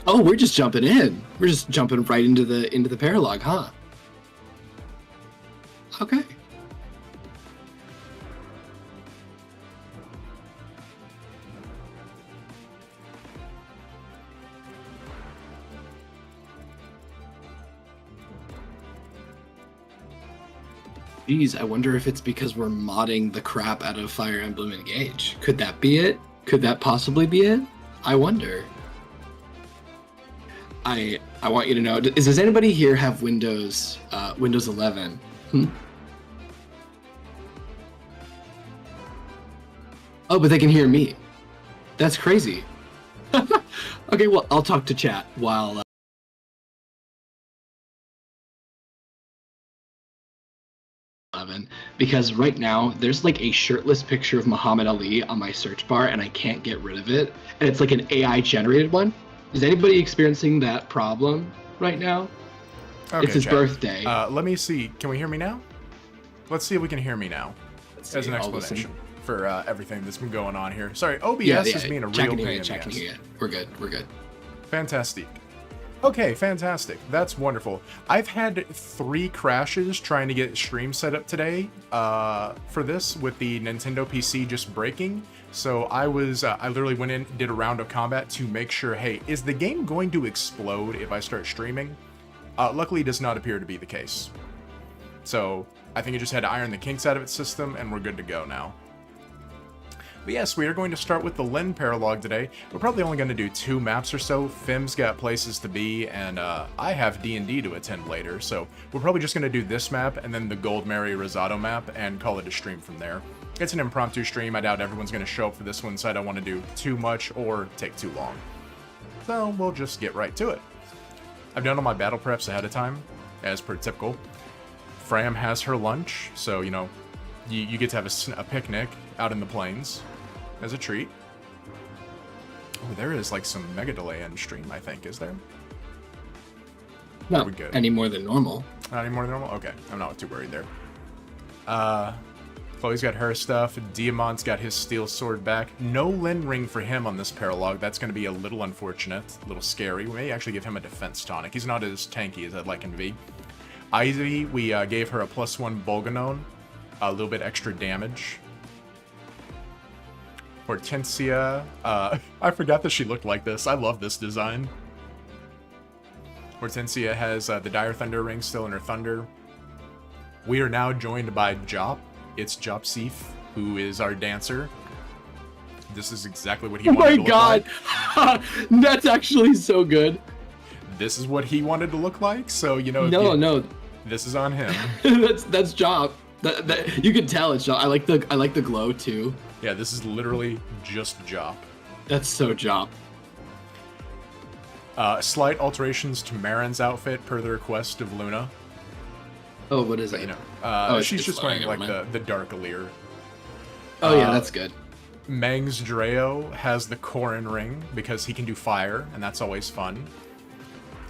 Oh, we're just jumping in. We're just jumping right into the paralog, huh? Okay. Geez, I wonder if it's because we're modding the crap out of Fire Emblem Engage. Could that be it? Could that possibly be it? I wonder. I want you to know. Does anybody here have Windows 11? Oh, but they can hear me. That's crazy. Okay, well, I'll talk to chat while. Because right now there's like a shirtless picture of Muhammad Ali on my search bar and I can't get rid of it, and it's like an AI generated one. Is anybody experiencing that problem right now? Okay, it's his birthday. Let me see. Can we hear me now? Let's see if we can hear me now. As an explanation for everything that's been going on here. Sorry, OBS is being a real pain in the ass. We're good. Fantastic. Okay, fantastic. That's wonderful. I've had 3 crashes trying to get stream set up today for this, with the Nintendo PC just breaking. So I literally went in, did a round of combat to make sure, hey, is the game going to explode if I start streaming? Luckily, it does not appear to be the case. So I think it just had to iron the kinks out of its system, and we're good to go now. But yes, we are going to start with the Lin Paralog today. We're probably only going to do 2 maps or so. Fim's got places to be, and I have D&D to attend later, so we're probably just going to do this map and then the Gold Mary Rosado map and call it a stream from there. It's an impromptu stream. I doubt everyone's going to show up for this one, so I don't want to do too much or take too long. So we'll just get right to it. I've done all my battle preps ahead of time, as per typical. Fram has her lunch, so, you know, you get to have a picnic out in the plains as a treat. Oh, there is like some mega delay in stream, I think, is there? Not any more than normal. Not any more than normal? Okay, I'm not too worried there. Chloe's got her stuff. Diamant's got his steel sword back. No Lin ring for him on this paralog. That's going to be a little unfortunate, a little scary. We may actually give him a defense tonic. He's not as tanky as I'd like him to be. Ivy, we gave her a +1 Bolganone, a little bit extra damage. Hortensia, I forgot that she looked like this. I love this design. Hortensia has the Dire Thunder ring still in her thunder. We are now joined by Jop. It's Jop Seif, who is our dancer. This is exactly what he wanted to look like. Oh my god! That's actually so good. This is what he wanted to look like, so, you know... No. This is on him. that's Jop. You can tell it's Jop. I like the glow, too. Yeah, this is literally just Jop. That's so Jop. Slight alterations to Marin's outfit per the request of Luna. Oh, what is it? You know, she's just wearing like the dark Lear. Oh yeah, that's good. Meng's Dreo has the Corrin ring because he can do fire, and that's always fun.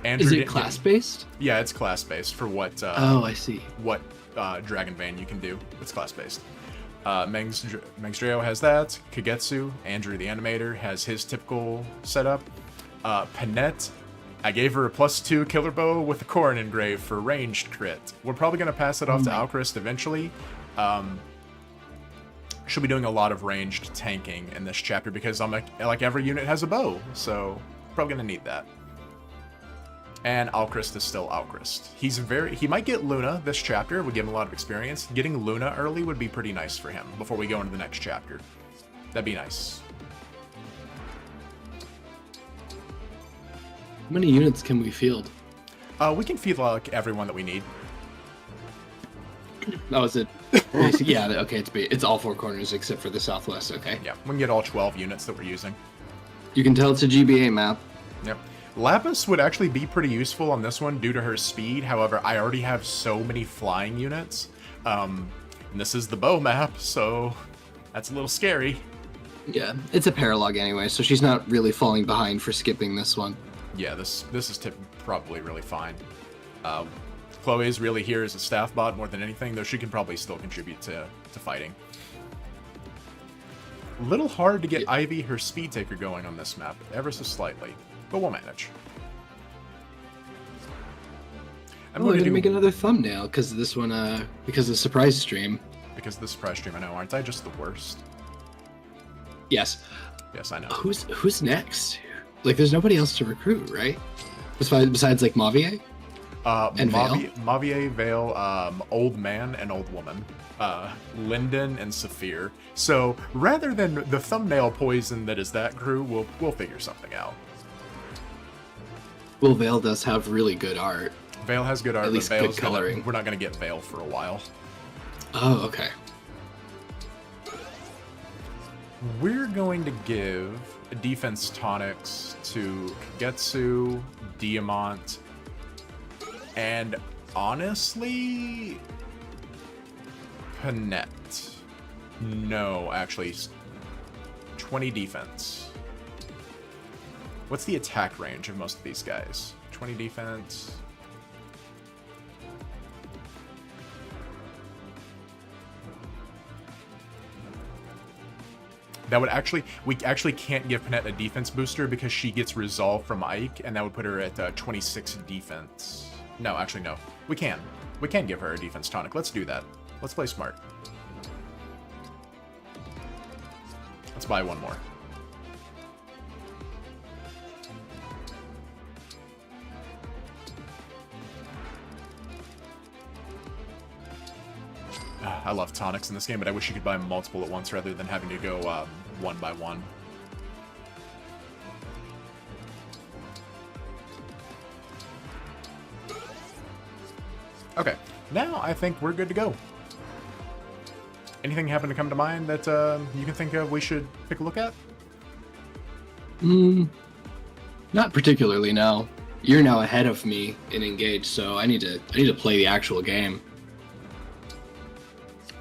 Andrew, is it class-based? Yeah, it's class-based for what... oh, I see. What Dragon Vein you can do. It's class-based. Meng's Dreo has that. Kagetsu, Andrew the Animator, has his typical setup. Panette, I gave her a +2 killer bow with the Corrin engraved for ranged crit. We're probably going to pass it off to Alchrist eventually. She'll be doing a lot of ranged tanking in this chapter because like every unit has a bow, so probably going to need that. And Alchrist is still Alchrist. He might get Luna this chapter, would give him a lot of experience. Getting Luna early would be pretty nice for him before we go into the next chapter. That'd be nice. How many units can we field? We can field like everyone that we need. Oh, is it? Yeah, okay, it's all 4 corners except for the southwest, okay. Yeah, we can get all 12 units that we're using. You can tell it's a GBA map. Yep. Lapis would actually be pretty useful on this one due to her speed. However, I already have so many flying units. And this is the bow map, so that's a little scary. Yeah, it's a paralog anyway, so she's not really falling behind for skipping this one. Yeah, this is probably really fine. Chloe is really here as a staff bot more than anything, though she can probably still contribute to fighting. A little hard to get Ivy her speed taker going on this map, ever so slightly. but we'll manage. I'm going to make another thumbnail because this one, because of the surprise stream. Because of the surprise stream, I know. Aren't I just the worst? Yes. Yes, I know. Who's next? Like, there's nobody else to recruit, right? Besides like Mavier? And Mavier, Vale, Old Man, and Old Woman. Lyndon and Saphir. So rather than the thumbnail poison that is that crew, we'll figure something out. Well, Vale does have really good art. Vale has good art, at least but good coloring. We're not going to get Vale for a while. Oh, okay. We're going to give defense tonics to Kagetsu, Diamant, and honestly, Panette. No, actually, 20 defense. What's the attack range of most of these guys? 20 defense. That would actually, we actually can't give Panette a defense booster because she gets resolve from Ike, and that would put her at 26 defense. No, actually, no. We can. We can give her a defense tonic. Let's do that. Let's play smart. Let's buy one more. I love tonics in this game, but I wish you could buy multiple at once rather than having to go one by one. Okay, now I think we're good to go. Anything happen to come to mind that you can think of we should take a look at? Not particularly, no. You're now ahead of me in Engage, so I need to play the actual game.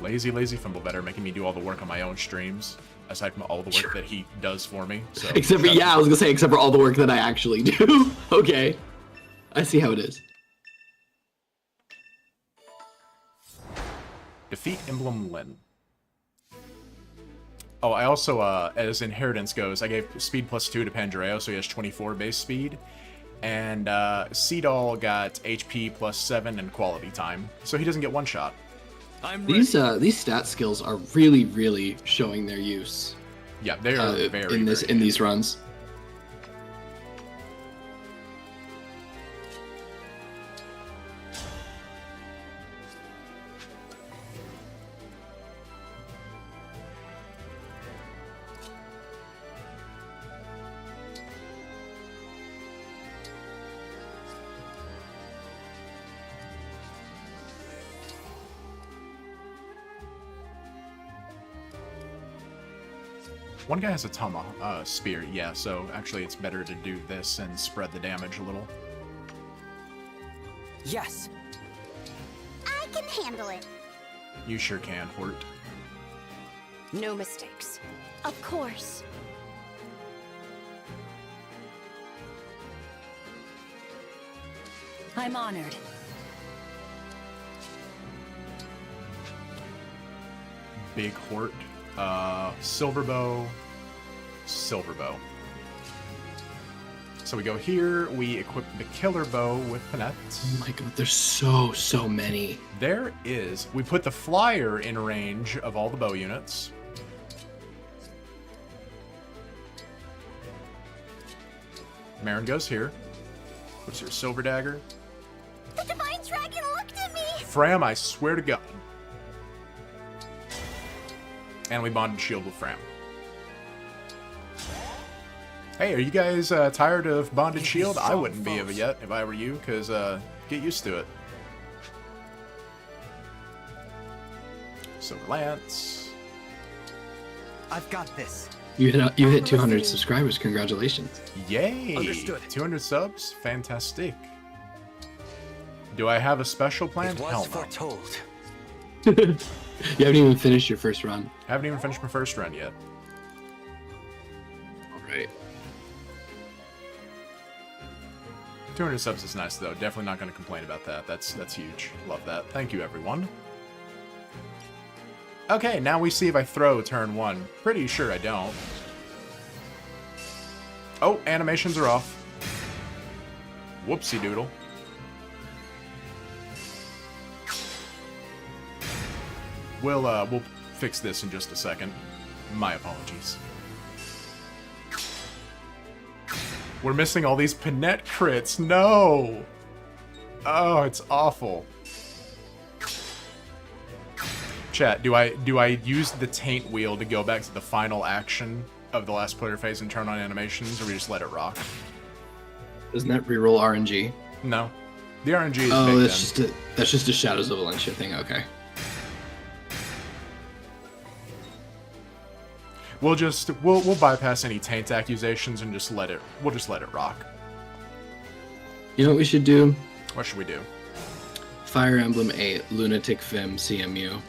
Lazy Fimblebetter making me do all the work on my own streams, aside from all the work that he does for me. So except for, I was gonna say, except for all the work that I actually do. Okay. I see how it is. Defeat Emblem Lyn. Oh, I also, as Inheritance goes, I gave speed +2 to Panjareo, so he has 24 base speed. And Seedall got HP +7 and quality time, so he doesn't get one shot. These stat skills are really, really showing their use. Yeah, they are very in these runs. One guy has a Tama spear, yeah, so actually it's better to do this and spread the damage a little. Yes. I can handle it. You sure can, Hort. No mistakes. Of course. I'm honored. Big Hort. Silverbow. So we go here, we equip the Killer Bow with Panette. Oh my god, there's so many. There is. We put the Flyer in range of all the bow units. Marin goes here. Puts her Silver Dagger. The Divine Dragon looked at me! Fram, I swear to God. And we bonded shield with Fram. Hey, are you guys tired of bonded shield? I wouldn't be of it yet if I were you, because get used to it. Silver Lance. I've got this. You hit 200 subscribers. Congratulations. Yay! Understood. 200 subs? Fantastic. Do I have a special plan? It was Hell no. foretold. You haven't even finished your first run. Haven't even finished my first run yet. Alright. 200 subs is nice, though. Definitely not going to complain about that. That's huge. Love that. Thank you, everyone. Okay, now we see if I throw turn 1. Pretty sure I don't. Oh, animations are off. Whoopsie doodle. We'll fix this in just a second. My apologies. We're missing all these Panette crits. No! Oh, it's awful. Chat, do I use the taint wheel to go back to the final action of the last player phase and turn on animations, or we just let it rock? Doesn't that reroll RNG? No. The RNG is Oh, baked in. that's just a Shadows of Valencia thing. Okay. We'll bypass any taint accusations and just let it rock. You know what we should do? What should we do? Fire Emblem 8 Lunatic Fem CMU.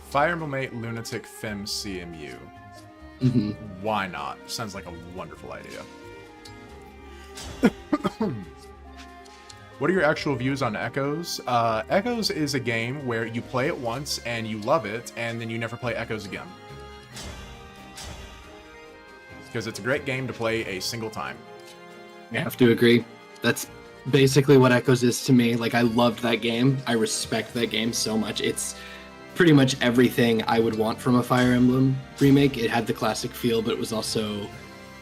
Fire Emblem 8 Lunatic Fem CMU. Mm-hmm. Why not? Sounds like a wonderful idea. What are your actual views on Echoes? Echoes is a game where you play it once and you love it, and then you never play Echoes again. Because it's a great game to play a single time. I have to agree. That's basically what Echoes is to me. Like, I loved that game. I respect that game so much. It's pretty much everything I would want from a Fire Emblem remake. It had the classic feel, but it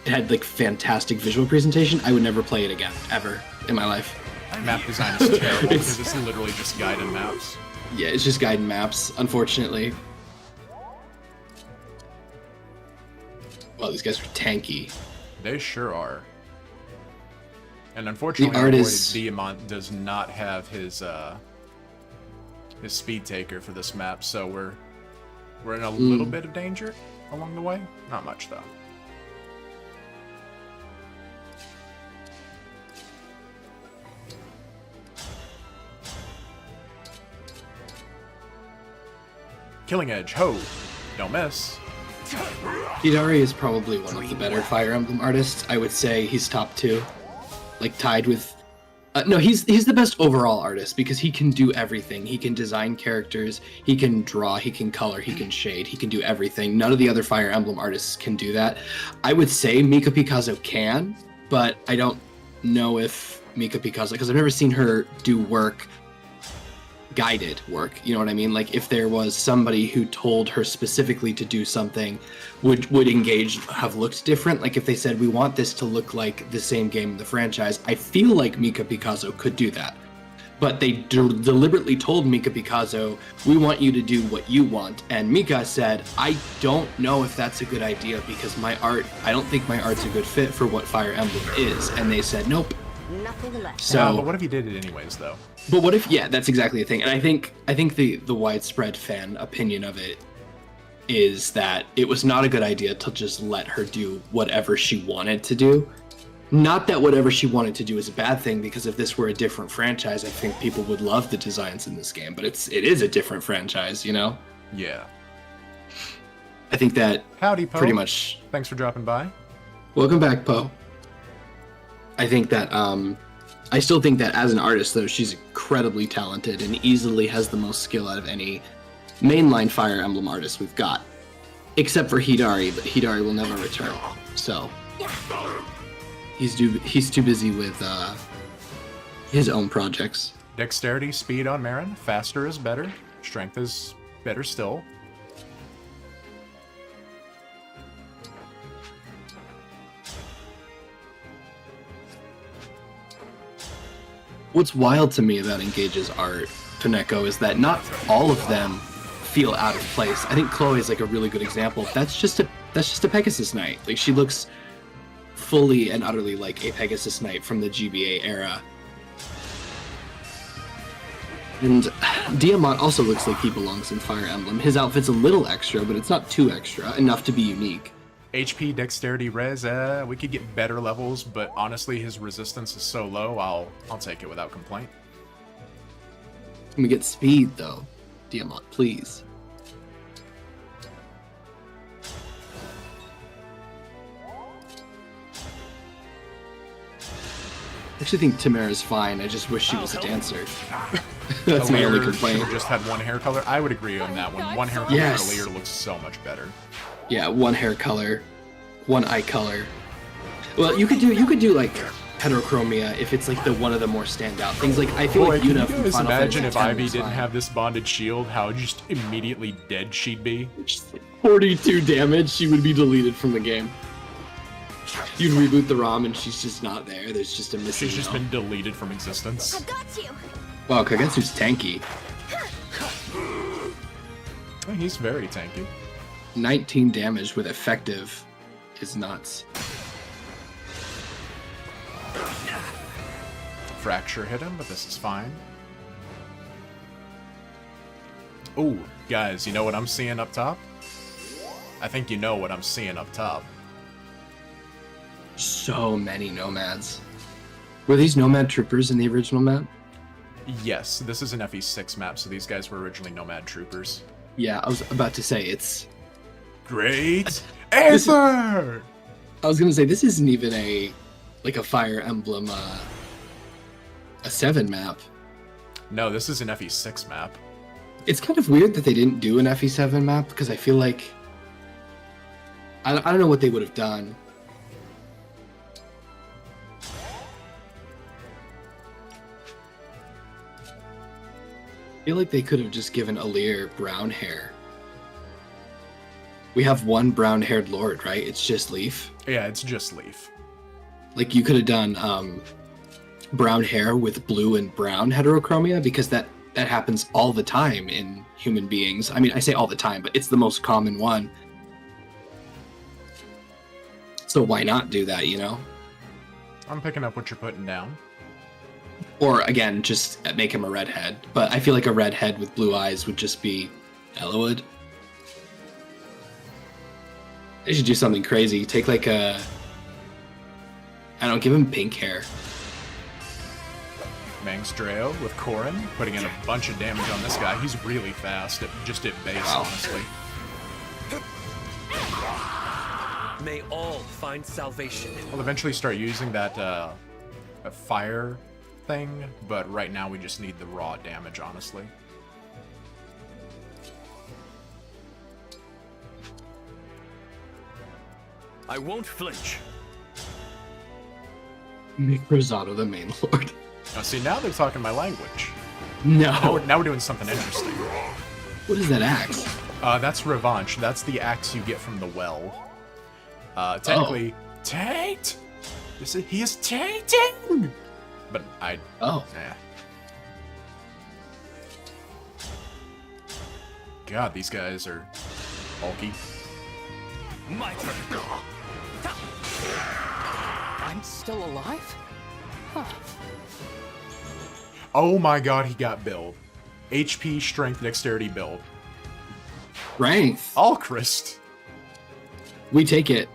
had like fantastic visual presentation. I would never play it again, ever, in my life. Map design is terrible because it's literally just guide and maps. Yeah, it's just guide and maps, unfortunately. Wow, these guys are tanky. They sure are. And unfortunately, The artist Diamant does not have his speed taker for this map, so we're in a little bit of danger along the way. Not much though. Killing Edge, ho! Don't miss. Hidari is probably one of the better Fire Emblem artists. I would say he's top 2. Like, tied with... no, he's the best overall artist because he can do everything. He can design characters, he can draw, he can color, he can shade, he can do everything. None of the other Fire Emblem artists can do that. I would say Mika Picasso can, but I don't know if Mika Picasso... Because I've never seen her do work... guided work, you know what I mean? Like, if there was somebody who told her specifically to do something, would engage have looked different? Like, if they said, we want this to look like the same game in the franchise, I feel like Mika Picasso could do that. But they deliberately told Mika Picasso, we want you to do what you want. And Mika said, I don't know if that's a good idea because I don't think my art's a good fit for what Fire Emblem is. And they said, nope. Nothing left. So, but what if you did it anyways, though? But what if? Yeah, that's exactly the thing. And I think the widespread fan opinion of it is that it was not a good idea to just let her do whatever she wanted to do. Not that whatever she wanted to do is a bad thing, because if this were a different franchise, I think people would love the designs in this game. But it is a different franchise, you know? Yeah. I think that Howdy, Poe. pretty much. Thanks for dropping by. Welcome back, Poe. I think that I still think that as an artist, though, she's incredibly talented and easily has the most skill out of any mainline Fire Emblem artist we've got. Except for Hidari, but Hidari will never return. So he's too busy with his own projects. Dexterity, speed on Marin. Faster is better. Strength is better still. What's wild to me about Engage's art, Kaneko, is that not all of them feel out of place. I think Chloe is like a really good example. That's just a Pegasus Knight. Like, she looks fully and utterly like a Pegasus Knight from the GBA era. And Diamant also looks like he belongs in Fire Emblem. His outfit's a little extra, but it's not too extra, enough to be unique. HP, dexterity, res, we could get better levels, but honestly his resistance is so low, I'll take it without complaint. Can we get speed, though? Diamant, please. I actually think Tamara's fine. I just wish she was a dancer. That's my only complaint. Should've just had one hair color. I would agree on that one. One hair color earlier looks so much better. Yeah, one hair color, one eye color. Well, you could do like heterochromia if it's like the one of the more standout things. Like I feel Boy, like can you Yuna from guys Final imagine Fantasy if X Ivy was didn't fine. have this bonded shield, how just immediately dead she'd be? 42 damage, she would be deleted from the game. You'd reboot the ROM and she's just not there. There's just a missing. She's just been deleted from existence. I've got you. Wow, Kagetsu's tanky. Oh, he's very tanky. 19 damage with effective is nuts. Fracture hit him, but this is fine. Ooh, guys, you know what I'm seeing up top? I think you know what I'm seeing up top. So many nomads. Were these nomad troopers in the original map? Yes, this is an FE6 map, so these guys were originally Nomad Troopers. Yeah, I was about to say it's. Great answer! I was gonna say this isn't even a Fire Emblem a 7 map. No, this is an FE6 map. It's kind of weird that they didn't do an FE7 map because I feel like I don't know what they would have done. I feel like they could have just given Alir brown hair. We have one brown-haired lord, right? It's just Leaf. Yeah, it's just Leaf. Like you could have done brown hair with blue and brown heterochromia because that happens all the time in human beings. I mean, I say all the time, but it's the most common one. So why not do that, you know? I'm picking up what you're putting down. Or again, just make him a redhead. But I feel like a redhead with blue eyes would just be Ellawood. They should do something crazy. Take like a... I don't give him pink hair. Mangstreo with Corrin, putting in a bunch of damage on this guy. He's really fast, just at base, Wow. honestly. May all find salvation. We'll eventually start using that fire thing, but right now we just need the raw damage, honestly. I won't flinch. Make Rosado the main lord. Now, see, now they're talking my language. No. Now we're doing something interesting. What is that axe? That's Revanche. That's the axe you get from the well. Technically, Tate! He is tating! But Oh. yeah. God, these guys are bulky. My turn. I'm still alive? Huh. Oh my god, he got build. HP, strength, dexterity build. Strength. All Christ. We take it.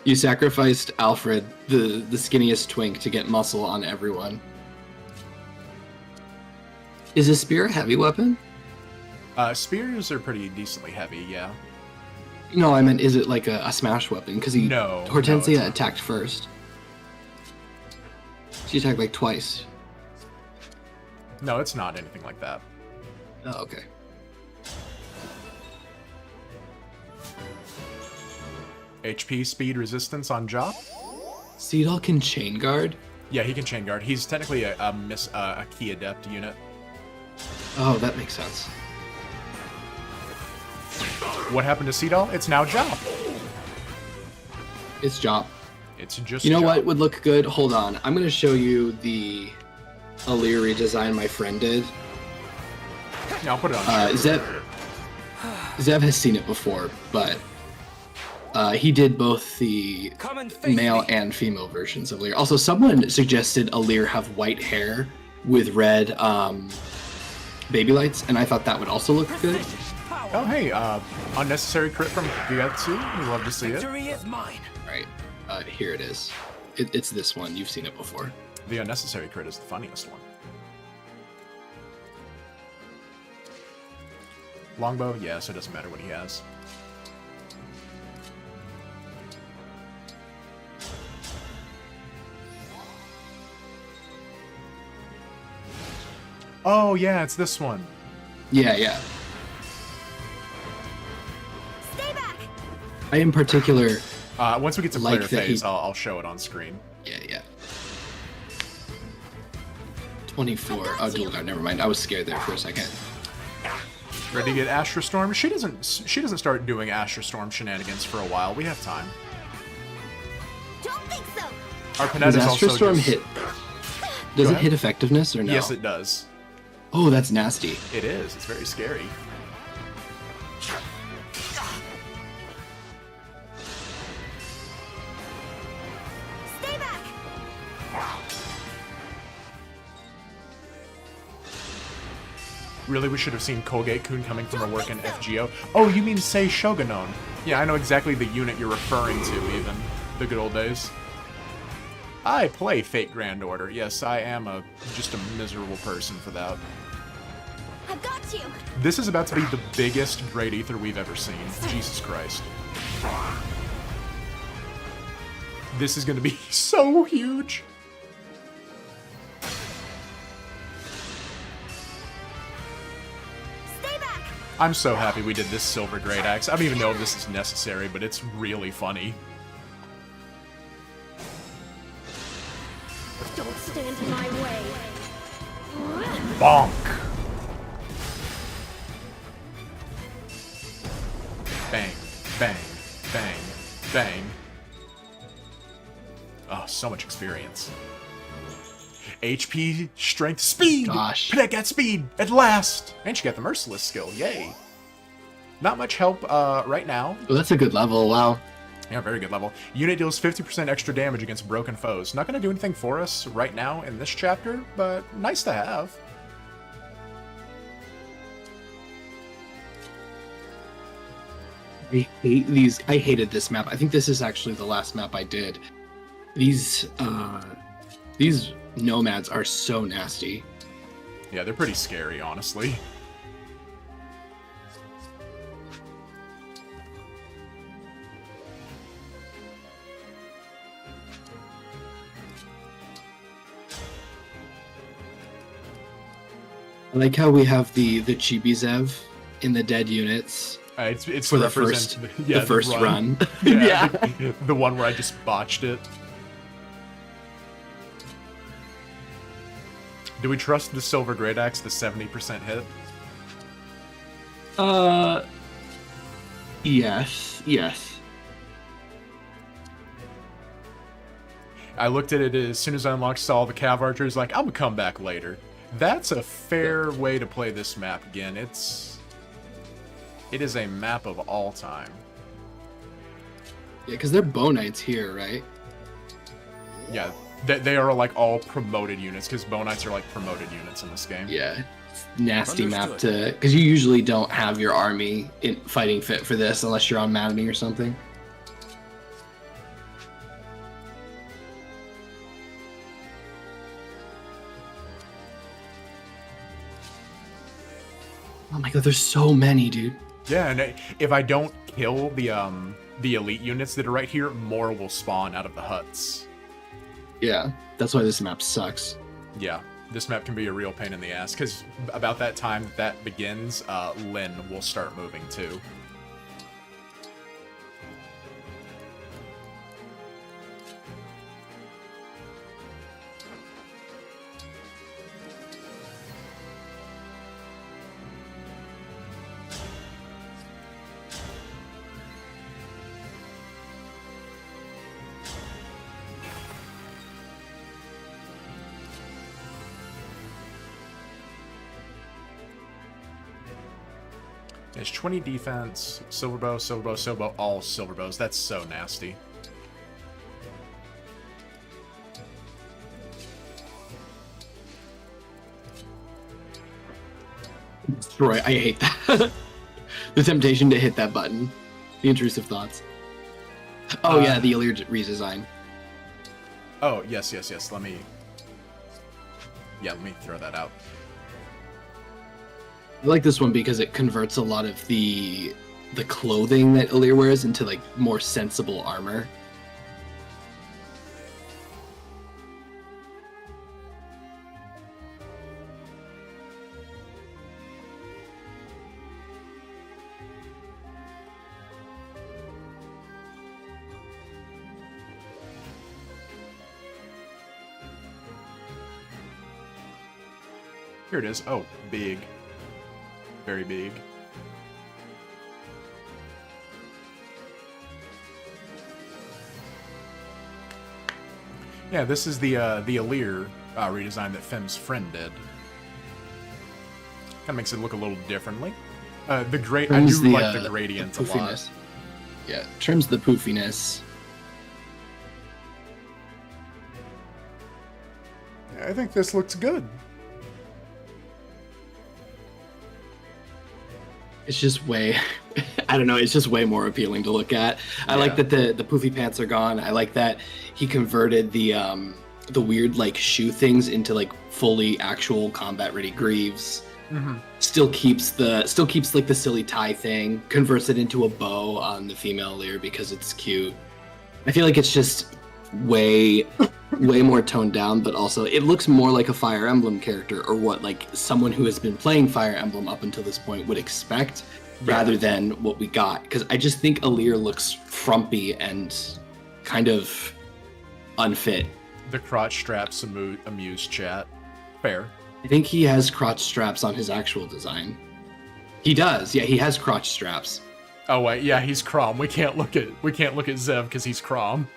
You sacrificed Alfred, the skinniest twink, to get muscle on everyone. Is a spear a heavy weapon? Spears are pretty decently heavy, yeah. No, I meant is it like a smash weapon? Because No, Hortensia no, it's not. attacked first. She attacked like twice. No, it's not anything like that. Oh, okay. HP, speed, resistance on Jop. Seedal can chain guard? Yeah, he can chain guard. He's technically a key adept unit. Oh, that makes sense. What happened to Seedal? It's now Jop. It's Jop. It's just You know Jop. what would look good? Hold on. I'm going to show you the Alir redesign my friend did. Yeah, I'll put it on. Zev has seen it before, but he did both the Come and face male me. and female versions of Alir. Also, someone suggested Alir have white hair with red baby lights, and I thought that would also look good. Power. Oh, hey, unnecessary crit from Gyatsu. We love to see it. Victory is mine. All right, here it is. It's this one. You've seen it before. The unnecessary crit is the funniest one. Longbow, yeah, so it doesn't matter what he has. Oh, yeah, it's this one. Yeah. Stay back. I, in particular, Once we get to Like player that he- phase, I'll show it on screen. Yeah. 24. Oh, dual guard. Never mind. I was scared there for a second. Ready to get Astra Storm? She doesn't start doing Astra Storm shenanigans for a while. We have time. Don't think so. Our Does Panetta is Astra also Storm just... hit? Does Go it ahead. hit effectiveness or no? Yes, it does. Oh, that's nasty. It is. It's very scary. Stay back. Really, we should have seen Colgate-kun coming from her work in FGO. Oh, you mean Sei Shogunon? Yeah, I know exactly the unit you're referring to, even. The good old days. I play Fate Grand Order. Yes, I am just a miserable person for that. I've got you. This is about to be the biggest Great Ether we've ever seen. Jesus Christ. This is going to be so huge. Stay back. I'm so happy we did this Silver Great Axe. I don't even know if this is necessary, but it's really funny. Don't stand in my way. Bonk! Bang, bang, bang, bang. Oh, so much experience. HP, strength, speed! Gosh. Panette got speed, at last! And she got the Merciless skill, yay. Not much help right now. Oh, that's a good level. Wow. Yeah, very good level. Unit deals 50% extra damage against broken foes. Not going to do anything for us right now in this chapter, but nice to have. I hate these. I hated this map. I think this is actually the last map I did. These nomads are so nasty. Yeah, they're pretty scary, honestly. I like how we have the Chibi Zev in the dead units It's for to the first represent- yeah, the first run. Yeah, the one where I just botched it. Do we trust the Silver Great Axe, the 70% hit? Yes. I looked at it as soon as I unlocked all the Cav Archers, like, I'm gonna come back later. That's a fair way to play this map again. It is a map of all time. Yeah, because they're Bow Knights here, right? Yeah, they are like all promoted units, because Bow Knights are like promoted units in this game. Yeah. It's nasty map Understood. to, because you usually don't have your army in fighting fit for this unless you're on Maddening or something. Oh my god, there's so many, dude. Yeah, and if I don't kill the elite units that are right here, more will spawn out of the huts. Yeah, that's why this map sucks. Yeah, this map can be a real pain in the ass, because about that time that begins, Lyn will start moving too. It's 20 defense, silver bow, all silver bows. That's so nasty. Destroy. I hate that. The temptation to hit that button. The intrusive thoughts. Oh yeah, the Illyr redesign. Oh, yes. Let me throw that out. I like this one because it converts a lot of the clothing that Illyr wears into like more sensible armor. Here it is. Oh, big. Very big. Yeah, this is the Aleer redesign that Fem's friend did. Kind of makes it look a little differently. I do like the gradient a lot. Yeah, trims the poofiness. I think this looks good. It's just way, I don't know, it's just way more appealing to look at. I like that the poofy pants are gone. I like that he converted the weird like shoe things into like fully actual combat ready greaves. Mm-hmm. Still keeps like the silly tie thing, converts it into a bow on the female Lear because it's cute. I feel like it's just way more toned down, but also it looks more like a Fire Emblem character, or what like someone who has been playing Fire Emblem up until this point would expect, rather than what we got. Because I just think Aleer looks frumpy and kind of unfit. The crotch straps amuse chat. Fair. I think he has crotch straps on his actual design. He does, yeah, he has crotch straps. Oh wait, yeah, he's Crom. We can't look at Zev because he's Crom.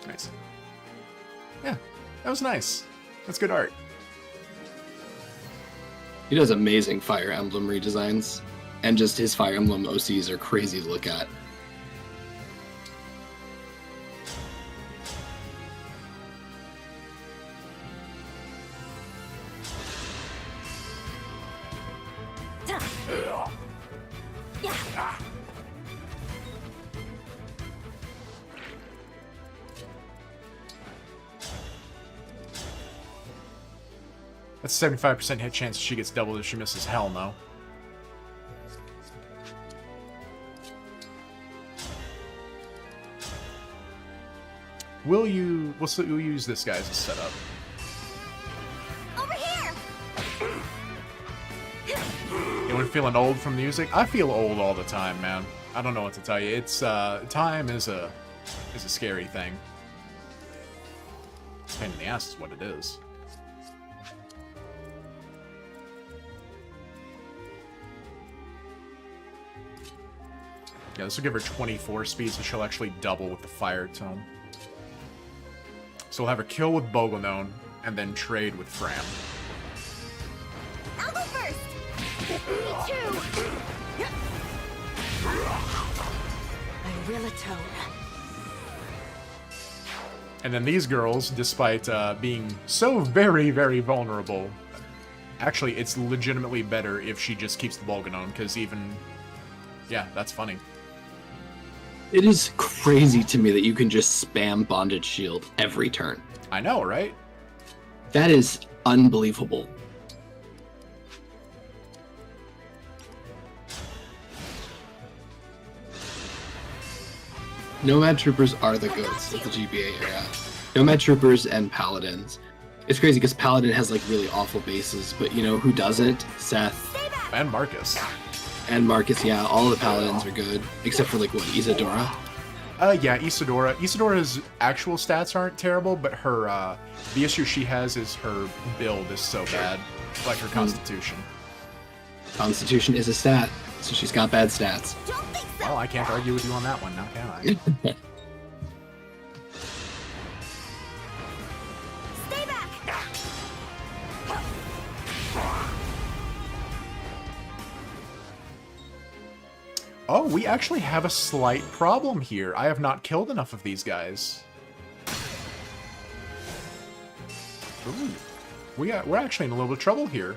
Nice. Yeah, that was nice. That's good art. He does amazing Fire Emblem redesigns, and just his Fire Emblem OCs are crazy to look at. That's a 75% hit chance she gets doubled if she misses. Hell no. We'll use this guy as a setup. Over here! Anyone feeling old from music? I feel old all the time, man. I don't know what to tell you. It's time is a scary thing. Pain in the ass is what it is. Yeah, this will give her 24 speed, so she'll actually double with the fire tome. So we'll have her kill with Bogonon, and then trade with Fram. I'll go first! Me too! I will atone. And then these girls, despite being so very, very vulnerable, actually, it's legitimately better if she just keeps the Bogonon, because even... Yeah, that's funny. It is crazy to me that you can just spam Bondage Shield every turn. I know, right? That is unbelievable. Nomad Troopers are the goats of the GBA era. Nomad Troopers and Paladins. It's crazy because Paladin has like really awful bases, but you know who doesn't? Seth. And Marcus. And Marcus, yeah, all the Paladins are good, except for like what, Isadora? Yeah, Isadora. Isadora's actual stats aren't terrible, but her, the issue she has is her build is so bad, like her constitution. Constitution is a stat, so she's got bad stats. Don't think so! Well, I can't argue with you on that one, now can I? Stay back! Oh, we actually have a slight problem here. I have not killed enough of these guys. Ooh. We're actually in a little bit of trouble here.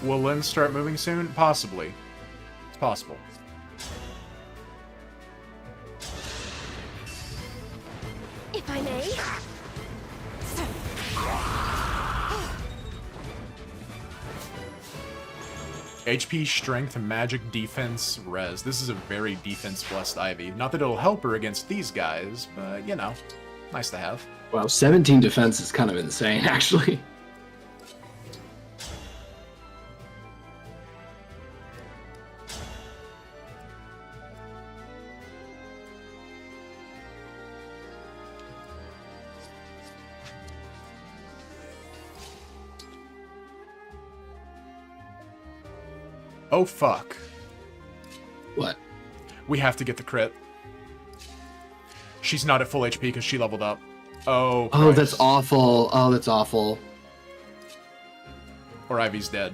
Will Lynn start moving soon? Possibly. It's possible. If I may. HP, strength, magic, defense, res. This is a very defense-blessed Ivy. Not that it'll help her against these guys, but, you know, nice to have. Wow, 17 defense is kind of insane, actually. Oh, fuck. What? We have to get the crit. She's not at full HP because she leveled up. Oh, Oh, Christ. that's awful. Oh, that's awful. Or Ivy's dead.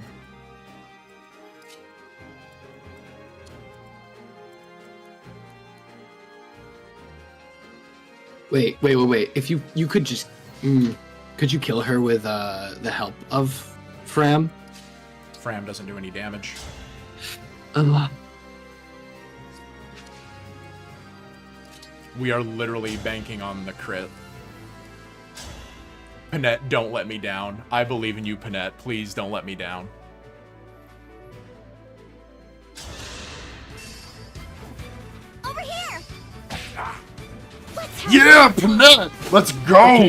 Wait. If you could just, could you kill her with the help of Fram? Fram doesn't do any damage. We are literally banking on the crit. Panette, don't let me down. I believe in you, Panette. Please don't let me down. Over here! Let's have Yeah, Panette! Let's go!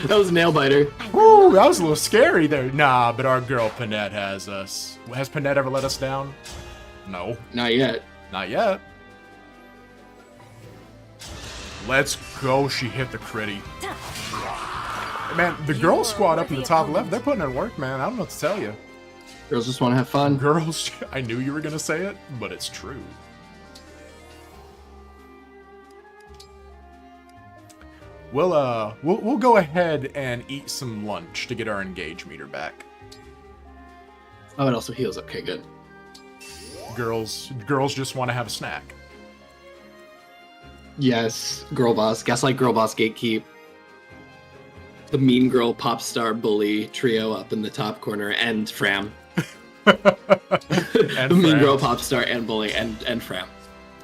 That was nail biter. Woo, that was a little scary there. Nah, but our girl Panette has us. Has Panette ever let us down? No, Not yet. not yet. Let's go. She hit the critty. Man, the girl squad up in the top left, they're putting in work, man. I don't know what to tell you. Girls just want to have fun. Girls, I knew you were gonna say it, but it's true. We'll go ahead and eat some lunch to get our engage meter back. Oh, it also heals. Okay, good. Girls just want to have a snack. Yes, girl boss. Gaslight, girl boss, gatekeep. The mean girl, pop star, bully trio up in the top corner, and Fram. And The mean Fram. girl, pop star, and bully, and Fram.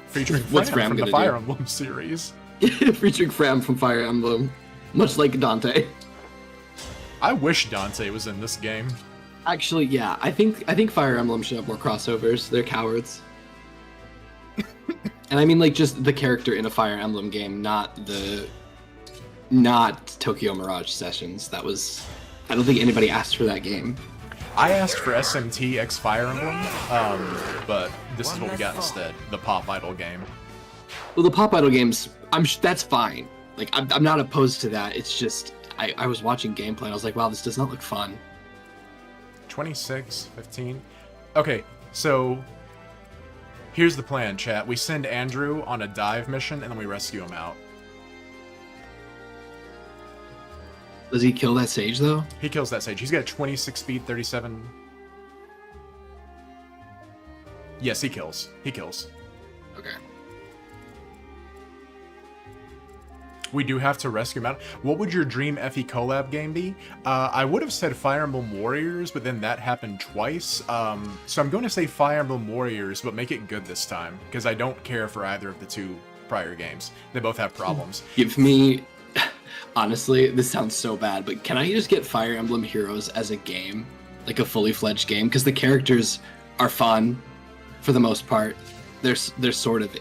Featuring What's Fram Fram from the gonna Fire do? Emblem series. Featuring Fram from Fire Emblem, much like Dante. I wish Dante was in this game. Actually, yeah, I think Fire Emblem should have more crossovers. They're cowards. And I mean, like, just the character in a Fire Emblem game, not Tokyo Mirage Sessions. That was, I don't think anybody asked for that game. I asked for SMT X Fire Emblem, but this is what we got instead. The Pop Idol game. Well, the Pop Idol games, that's fine. Like, I'm not opposed to that. It's just, I was watching gameplay and I was like, wow, this does not look fun. 26, 15. Okay, so here's the plan, chat. We send Andrew on a dive mission and then we rescue him out. Does he kill that sage, though? He kills that sage. He's got 26 speed, 37. Yes, he kills. He kills. Okay. We do have to rescue him out. What would your dream FE collab game be? I would have said Fire Emblem Warriors, but then that happened twice. So I'm going to say Fire Emblem Warriors, but make it good this time, because I don't care for either of the two prior games. They both have problems. Give me... Honestly, this sounds so bad, but can I just get Fire Emblem Heroes as a game? Like a fully fledged game? Because the characters are fun, for the most part. They're sort of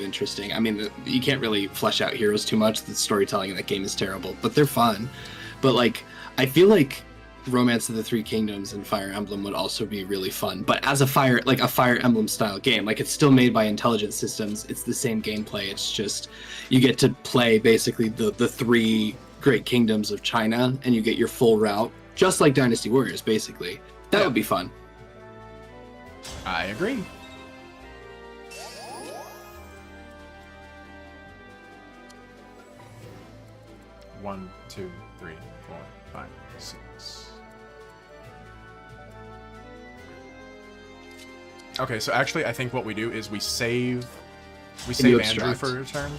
interesting. I mean, you can't really flesh out heroes too much. The storytelling in that game is terrible, but they're fun. But like, I feel like Romance of the Three Kingdoms and Fire Emblem would also be really fun. But as a Fire Emblem style game, like it's still made by Intelligent Systems. It's the same gameplay. It's just you get to play basically the three great kingdoms of China, and you get your full route, just like Dynasty Warriors, basically. That would be fun. I agree. One, two, three, 4, 5, 6. Okay, so actually, I think what we do is we save you Andrew extract? for a turn.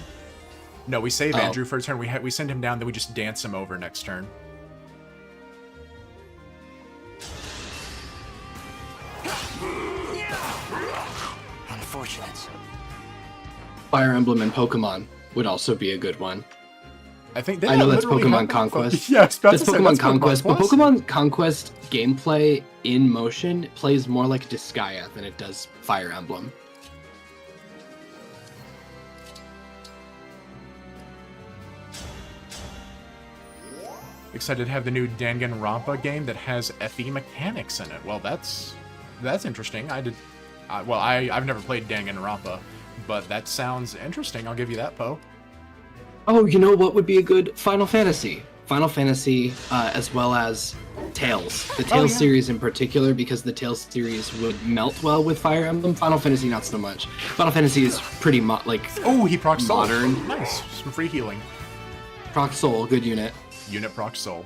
No, we save Oh. Andrew for a turn. We send him down, then we just dance him over next turn. Unfortunate. Fire Emblem and Pokemon would also be a good one. I think they I know that's literally Pokemon have- Conquest. Yeah, I was about That's to say, Pokemon that's Conquest, but Plus. Pokemon Conquest gameplay in motion plays more like Disgaea than it does Fire Emblem. Excited to have the new Danganronpa game that has FE mechanics in it. Well, that's interesting. I've never played Danganronpa, but that sounds interesting. I'll give you that, Poe. Oh, you know what would be a good Final Fantasy? Final Fantasy, as well as Tales. The Tales yeah. series in particular, because the Tales series would melt well with Fire Emblem. Final Fantasy, not so much. Final Fantasy is pretty Oh, he proc soul. modern. Nice. Some free healing. Proc Soul, good unit. Unit proc soul.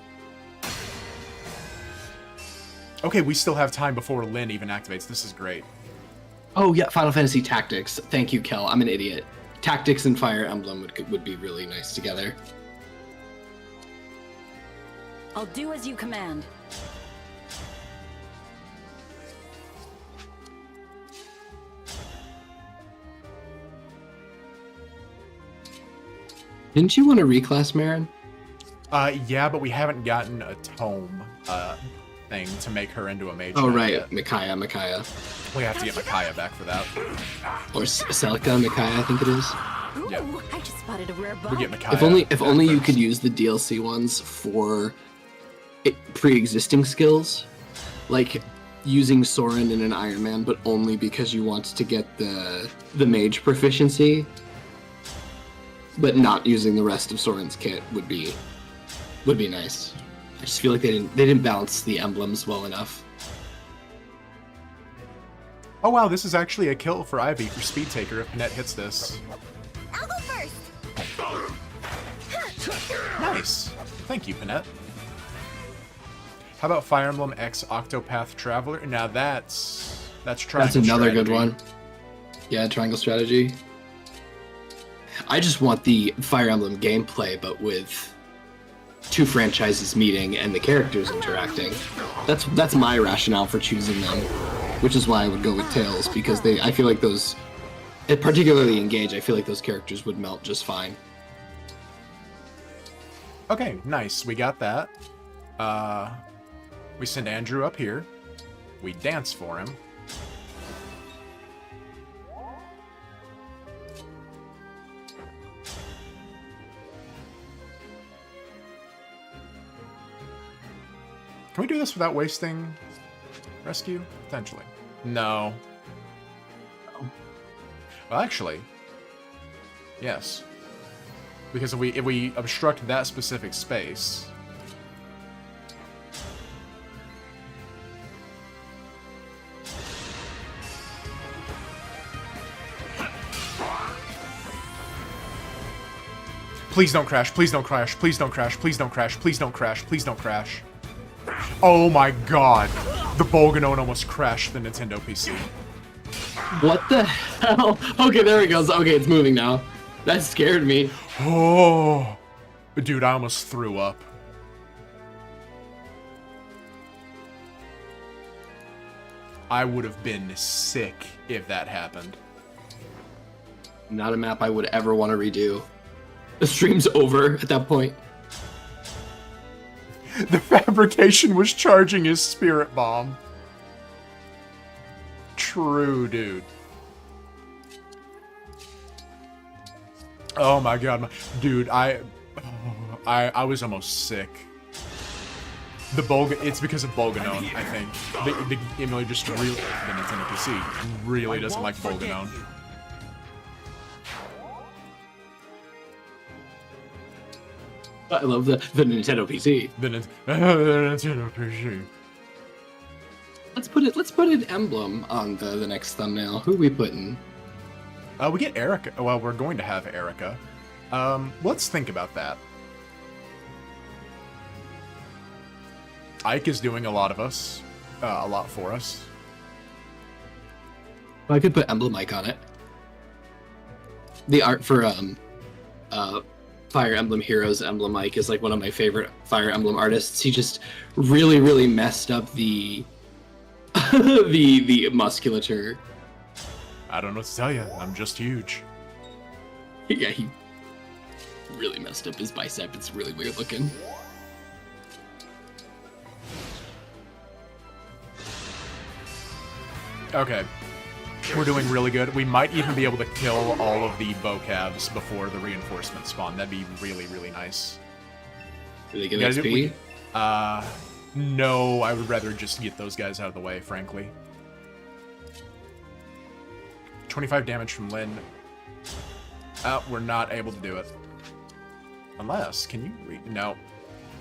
Okay, we still have time before Lyn even activates. This is great. Oh yeah, Final Fantasy Tactics. Thank you, Kel. I'm an idiot. Tactics and Fire Emblem would be really nice together. I'll do as you command. Didn't you want to reclass Marin? Yeah, but we haven't gotten a tome thing to make her into a mage. Oh knight right, yet. Micaiah. We have to get Micaiah back for that. Or Celica Micaiah, I think it is. Ooh, Yeah. I just spotted a rare bug. We get Micaiah. If only you could use the DLC ones for pre-existing skills, like using Soren in an Ironman, but only because you want to get the mage proficiency, but not using the rest of Soren's kit would be nice. I just feel like they didn't balance the emblems well enough. Oh wow, this is actually a kill for Ivy for Speed Taker if Net hits this. I'll go first. Nice. Thank you, Panette. How about Fire Emblem X Octopath Traveler? Now that's triangle That's another strategy. good one. Yeah, triangle strategy. I just want the Fire Emblem gameplay, but with two franchises meeting and the characters interacting. That's my rationale for choosing them, which is why I would go with Tales, because I feel like those, particularly Engage, I feel like those characters would melt just fine. Okay, nice. We got that. We send Andrew up here. We dance for him. Can we do this without wasting rescue? Potentially. No. Well, actually, yes. Because if we obstruct that specific space, please don't crash, please don't crash, please don't crash, please don't crash, please don't crash, please don't crash. Oh my god. The Bolganone almost crashed the Nintendo PC. What the hell? Okay, there it goes. Okay, it's moving now. That scared me. Oh. Dude, I almost threw up. I would have been sick if that happened. Not a map I would ever want to redo. The stream's over at that point. The fabrication was charging his spirit bomb. True, dude. Oh my god, dude, I was almost sick. It's because of Bolganone, I think. The emulator just really, the Nintendo PC really doesn't like Bolganone. I love the Nintendo PC. The Nintendo PC. Let's put an emblem on the next thumbnail. Who are we putting? We get Erica. Well, we're going to have Erica. Let's think about that. Ike is doing a lot for us. I could put Emblem Ike on it. The art for Fire Emblem Heroes Emblem Ike is like one of my favorite Fire Emblem artists. He just really messed up the the musculature. I don't know what to tell you. I'm just huge. Yeah, he really messed up his bicep. It's really weird looking. Okay. We're doing really good. We might even be able to kill all of the vocabs before the reinforcements spawn. That'd be really nice. Do they get Yeah, XP? No, I would rather just get those guys out of the way, frankly. 25 damage from Lyn. We're not able to do it. Unless, can you read? No.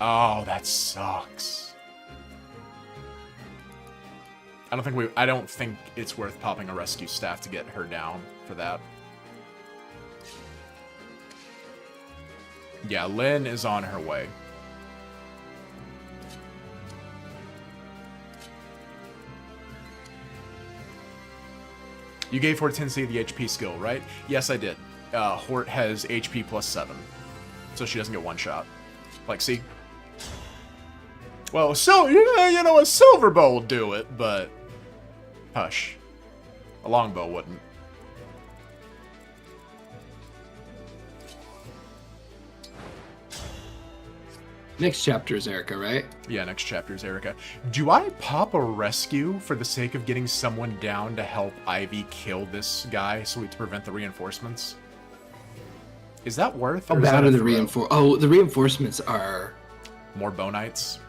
Oh, that sucks. I don't think it's worth popping a rescue staff to get her down for that. Yeah, Lynn is on her way. You gave Hortensia the HP skill, right? Yes, I did. Hort has HP plus 7. So she doesn't get one shot. Like, see? Well, so you know, a silver bow will do it, but... Hush. A longbow wouldn't. Next chapter is Erica, right? Yeah, next chapter is Erica. Do I pop a rescue for the sake of getting someone down to help Ivy kill this guy so we to prevent the reinforcements? Is that worth? How Or is bad that are a the throw? the reinforcements are... More bonites.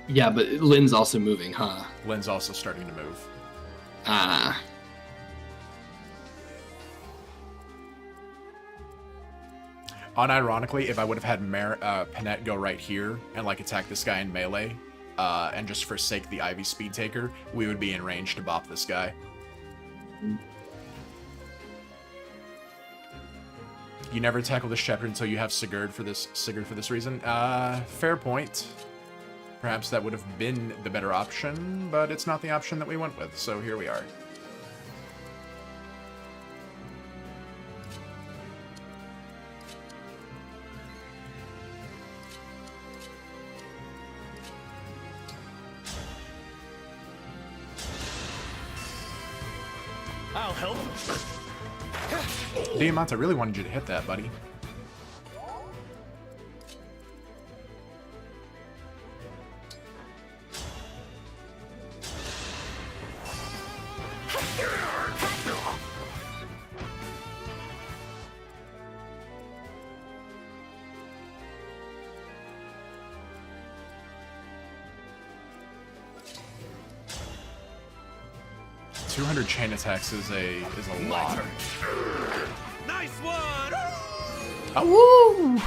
Yeah, but Lynn's also moving, huh? Lynn's also starting to move. Ah. Unironically, if I would have had Panette go right here and like attack this guy in melee, and just forsake the Ivy Speed Taker, we would be in range to bop this guy. You never tackle this chapter until you have Sigurd for this reason. Fair point. Perhaps that would have been the better option, but it's not the option that we went with, so here we are. I'll help. Diamante, I really wanted you to hit that, buddy. Chain attacks is a lot. Nice one. Woo!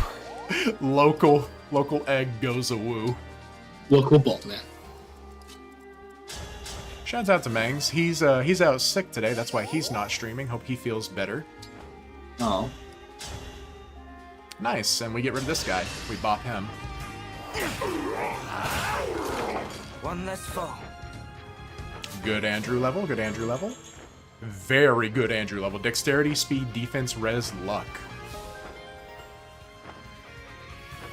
Local egg goes a woo. Local ball man. Shouts out to Mangs. He's out sick today. That's why he's not streaming. Hope he feels better. Oh. Nice, and we get rid of this guy. We bop him. One less foe. Good Andrew level. Good Andrew level. Very good Andrew level. Dexterity, speed, defense, res, luck.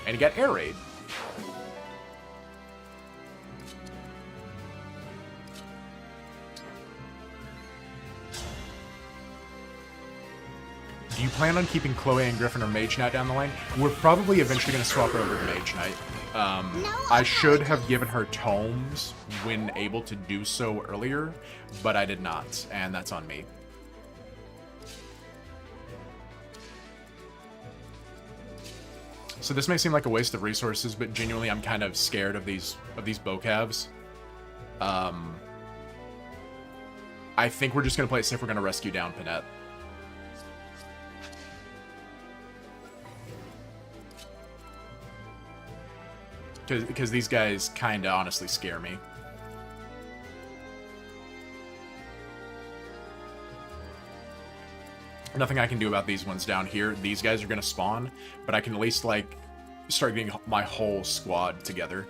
And he got air raid. Do you plan on keeping Chloe and Griffin or Mage Knight down the line? We're probably eventually going to swap her over to Mage Knight. I should have given her tomes when able to do so earlier, but I did not, and that's on me. So this may seem like a waste of resources, but genuinely I'm kind of scared of these bocavs. I think we're just going to play it safe. We're going to rescue down Panette. Because these guys kind of honestly scare me. Nothing I can do about these ones down here. These guys are going to spawn, but I can at least, like, start getting my whole squad together.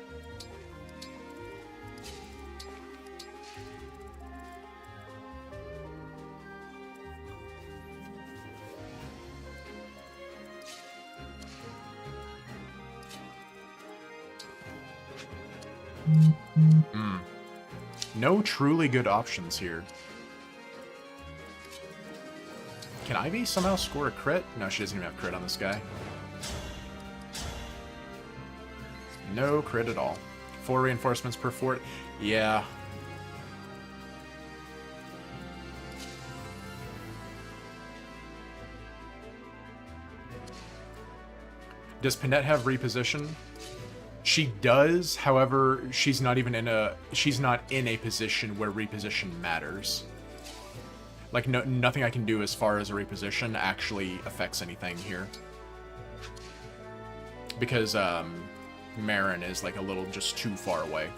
No truly good options here. Can Ivy somehow score a crit? No, she doesn't even have crit on this guy. No crit at all. 4 reinforcements per fort. Yeah. Does Panette have reposition? She does, however, she's not in a position where reposition matters. Like, nothing I can do as far as a reposition actually affects anything here. Because, Marin is like a little just too far away.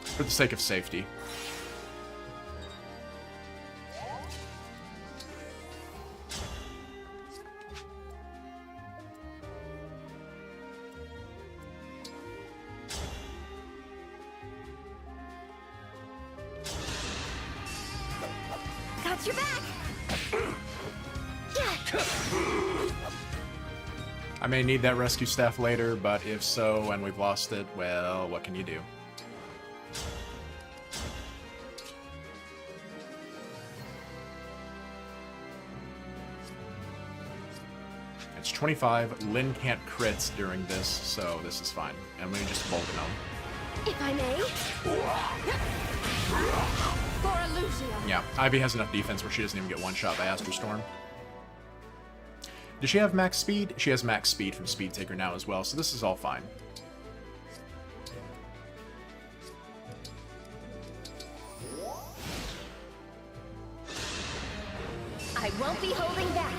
For the sake of safety. Got your back. I may need that rescue staff later, but if so, and we've lost it, well, what can you do? It's 25. Lynn can't crits during this, so this is fine. And we just bolt it on. If I may. For Illusion. Yeah, Ivy has enough defense where she doesn't even get one shot by Astro Storm. Does she have max speed? She has max speed from Speed Taker now as well, so this is all fine. I won't be holding back.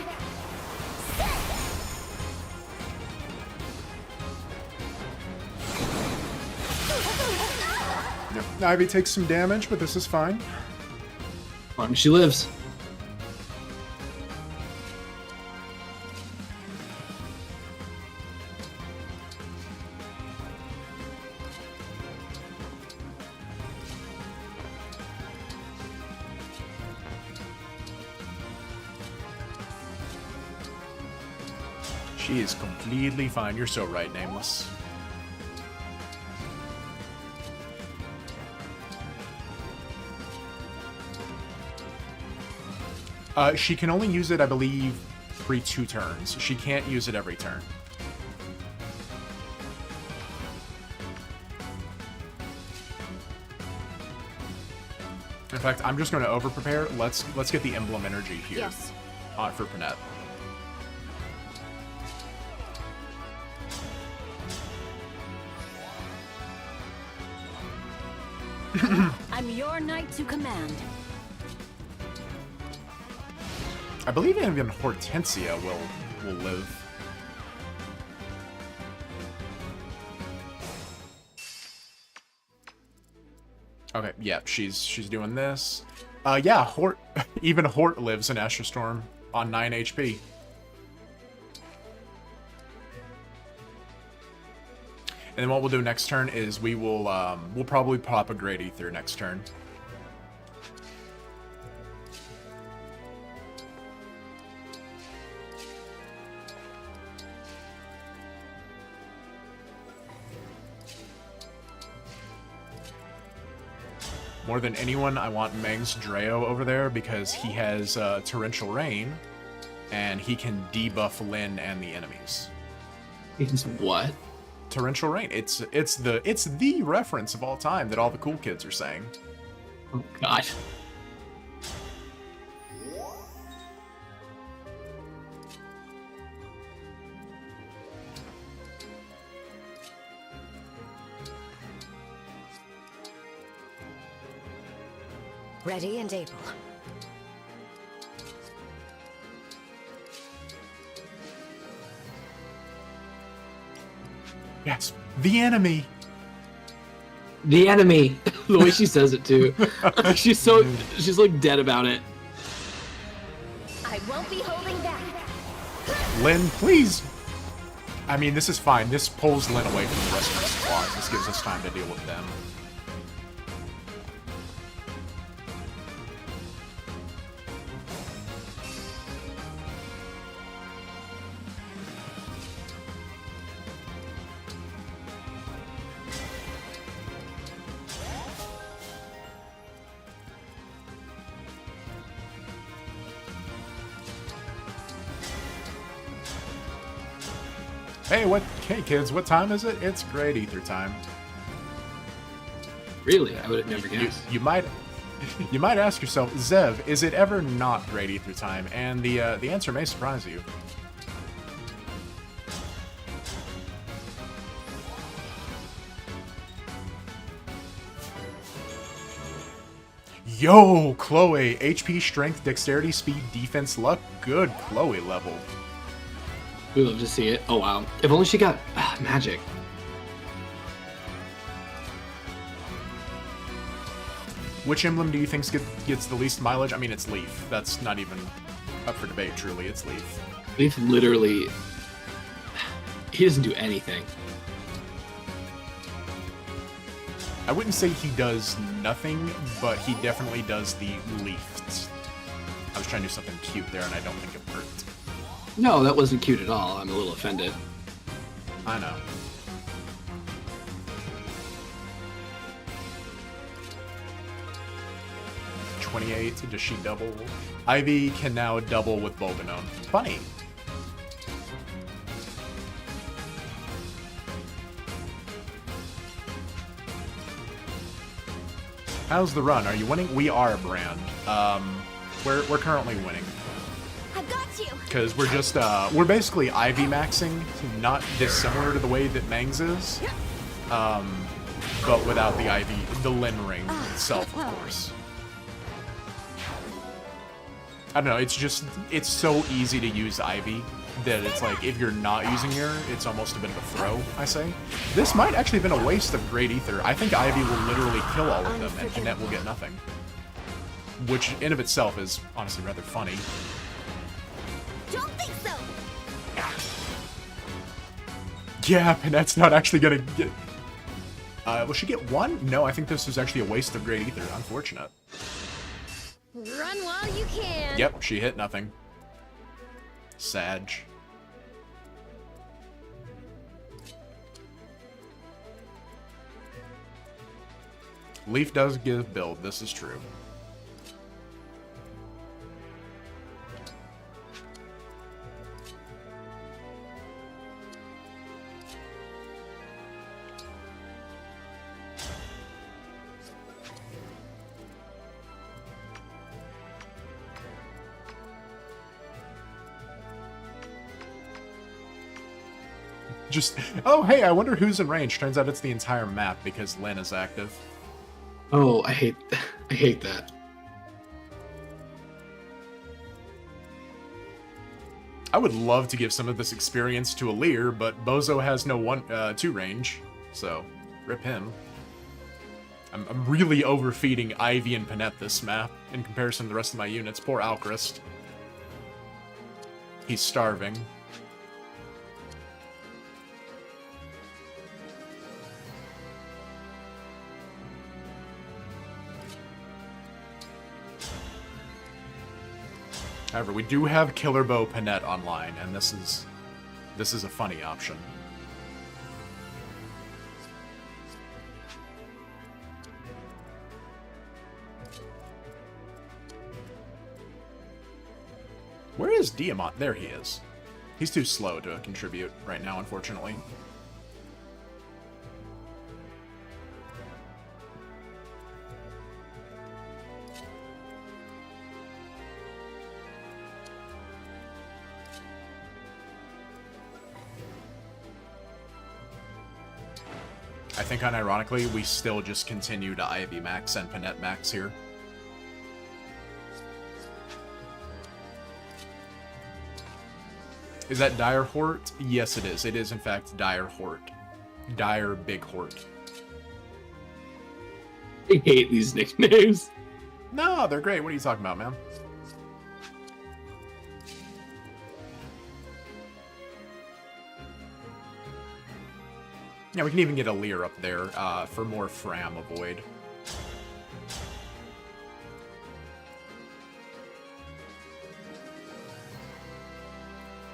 Yep. Ivy takes some damage, but this is fine. As long as she lives. She is completely fine. You're so right, Nameless. She can only use it, I believe, every 2 turns. She can't use it every turn. In fact, I'm just going to over-prepare. Let's get the Emblem Energy here. Yes. For Panette. I'm your knight to command. I believe even Hortensia will live. Okay, yeah, she's doing this. Yeah, Hort even Hort lives in Astro Storm on 9 HP. And then what we'll do next turn is we'll probably pop a Great Ether next turn. More than anyone, I want Meng's Dreo over there because he has Torrential Rain, and he can debuff Lyn and the enemies. It's what? Torrential Rain. It's the reference of all time that all the cool kids are saying. Oh God. Ready and able. Yes, the enemy. The enemy. The way she says it too. she's like dead about it. I won't be holding back. Lyn, please. I mean, this is fine. This pulls Lyn away from the rest of the squad. This gives us time to deal with them. Hey, kids, what time is it? It's Great Ether time. Really? I would have never guessed. You might ask yourself, Zev, is it ever not Great Ether time? And the answer may surprise you. Yo, Chloe. HP, strength, dexterity, speed, defense, luck. Good Chloe level. We love to see it. Oh wow. If only she got magic. Which emblem do you think gets the least mileage? I mean, it's Leaf. That's not even up for debate, truly. It's Leaf. Leaf literally... He doesn't do anything. I wouldn't say he does nothing, but he definitely does the least. I was trying to do something cute there, and I don't think it worked. No, that wasn't cute at all. I'm a little offended. I know. $28, does she double? Ivy can now double with Bolganone. Funny. How's the run? Are you winning? We are, Brand. We're currently winning. I've got you. Because we're just, we're basically Ivy maxing, not dissimilar to the way that Mangs is. But without the Ivy, the Lin ring itself, of course. I don't know, it's just, it's so easy to use Ivy that it's like, if you're not using her, it's almost a bit of a throw, I say. This might actually have been a waste of Great Ether. I think Ivy will literally kill all of them, and Jeanette will get nothing. Which, in of itself, is honestly rather funny. Don't think so. Yeah, Pinette's not actually gonna get... will she get one? No, I think this was actually a waste of Great Ether. Unfortunate. Run while you can. Yep, she hit nothing. Sag. Leaf does give build, this is true. Just, oh hey, I wonder who's in range. Turns out it's the entire map because Lin is active. Oh, I hate that. I would love to give some of this experience to Alir, but Bozo has no 2 range, so rip him. I'm really overfeeding Ivy and Panette this map in comparison to the rest of my units. Poor Alchrist. He's starving. However, we do have Killer Bow Panette online, and this is a funny option. Where is Diamant? There he is. He's too slow to contribute right now, unfortunately. I think unironically, we still just continue to Ivy max and Panette max here. Is that Dire Hort? Yes, it is. It is, in fact, Dire Hort. Dire Big Hort. I hate these nicknames. No, they're great. What are you talking about, man? Yeah, we can even get a Lear up there for more Fram avoid.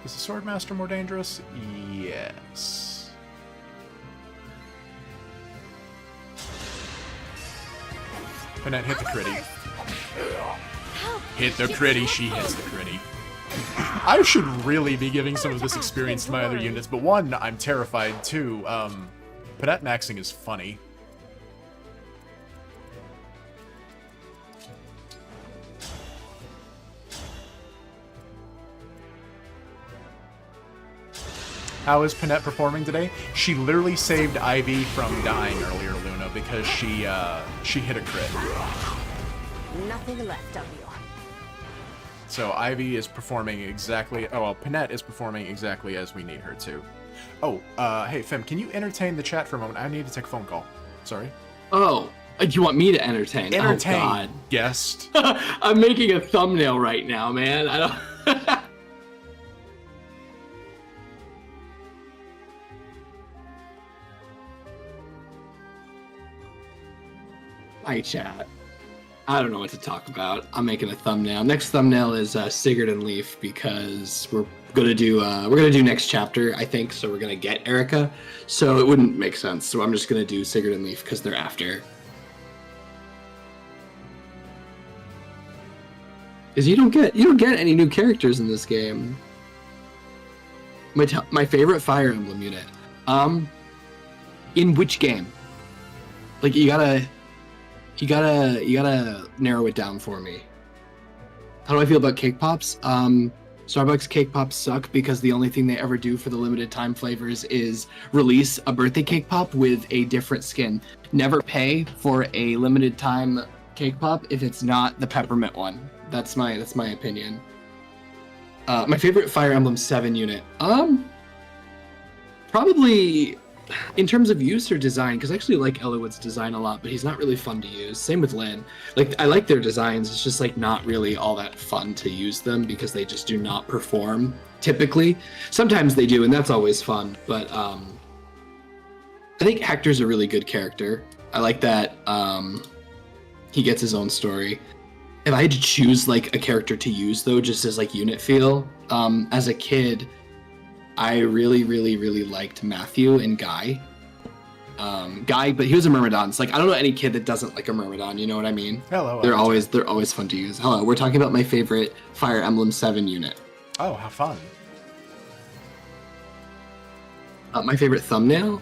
Is the Swordmaster more dangerous? Yes. Panette, hit the critty. Hit the critty, she hits the critty. I should really be giving some of this experience to my other units, but one, I'm terrified, two, Panette maxing is funny. How is Panette performing today? She literally saved Ivy from dying earlier, Luna, because she hit a crit. Nothing left of you. So Ivy is performing exactly... Oh, well, Panette is performing exactly as we need her to. Oh, hey, Fem, can you entertain the chat for a moment? I need to take a phone call. Sorry. Oh, do you want me to entertain? Entertain, Oh, God. guest. I'm making a thumbnail right now, man. I don't... Hi, chat. I don't know what to talk about. I'm making a thumbnail. Next thumbnail is Sigurd and Leaf because we're gonna do next chapter, I think. So we're gonna get Erica. So it wouldn't make sense. So I'm just gonna do Sigurd and Leaf because they're after. Because you don't get any new characters in this game. My favorite Fire Emblem unit. In which game? Like you gotta narrow it down for me. How do I feel about cake pops? Starbucks cake pops suck because the only thing they ever do for the limited time flavors is release a birthday cake pop with a different skin. Never pay for a limited time cake pop if it's not the peppermint one. That's my opinion. My favorite Fire Emblem 7 unit. Probably in terms of use or design, because I actually like Eliwood's design a lot, but he's not really fun to use. Same with Lyn. Like, I like their designs, it's just like not really all that fun to use them because they just do not perform typically. Sometimes they do, and that's always fun, but I think Hector's a really good character. I like that he gets his own story. If I had to choose like a character to use though, just as like unit feel, as a kid, I really liked Matthew and Guy. Guy, but he was a Myrmidon. It's like I don't know any kid that doesn't like a Myrmidon. You know what I mean? Hello. They're always fun to use. Hello. We're talking about my favorite Fire Emblem 7 unit. Oh, how fun. My favorite thumbnail?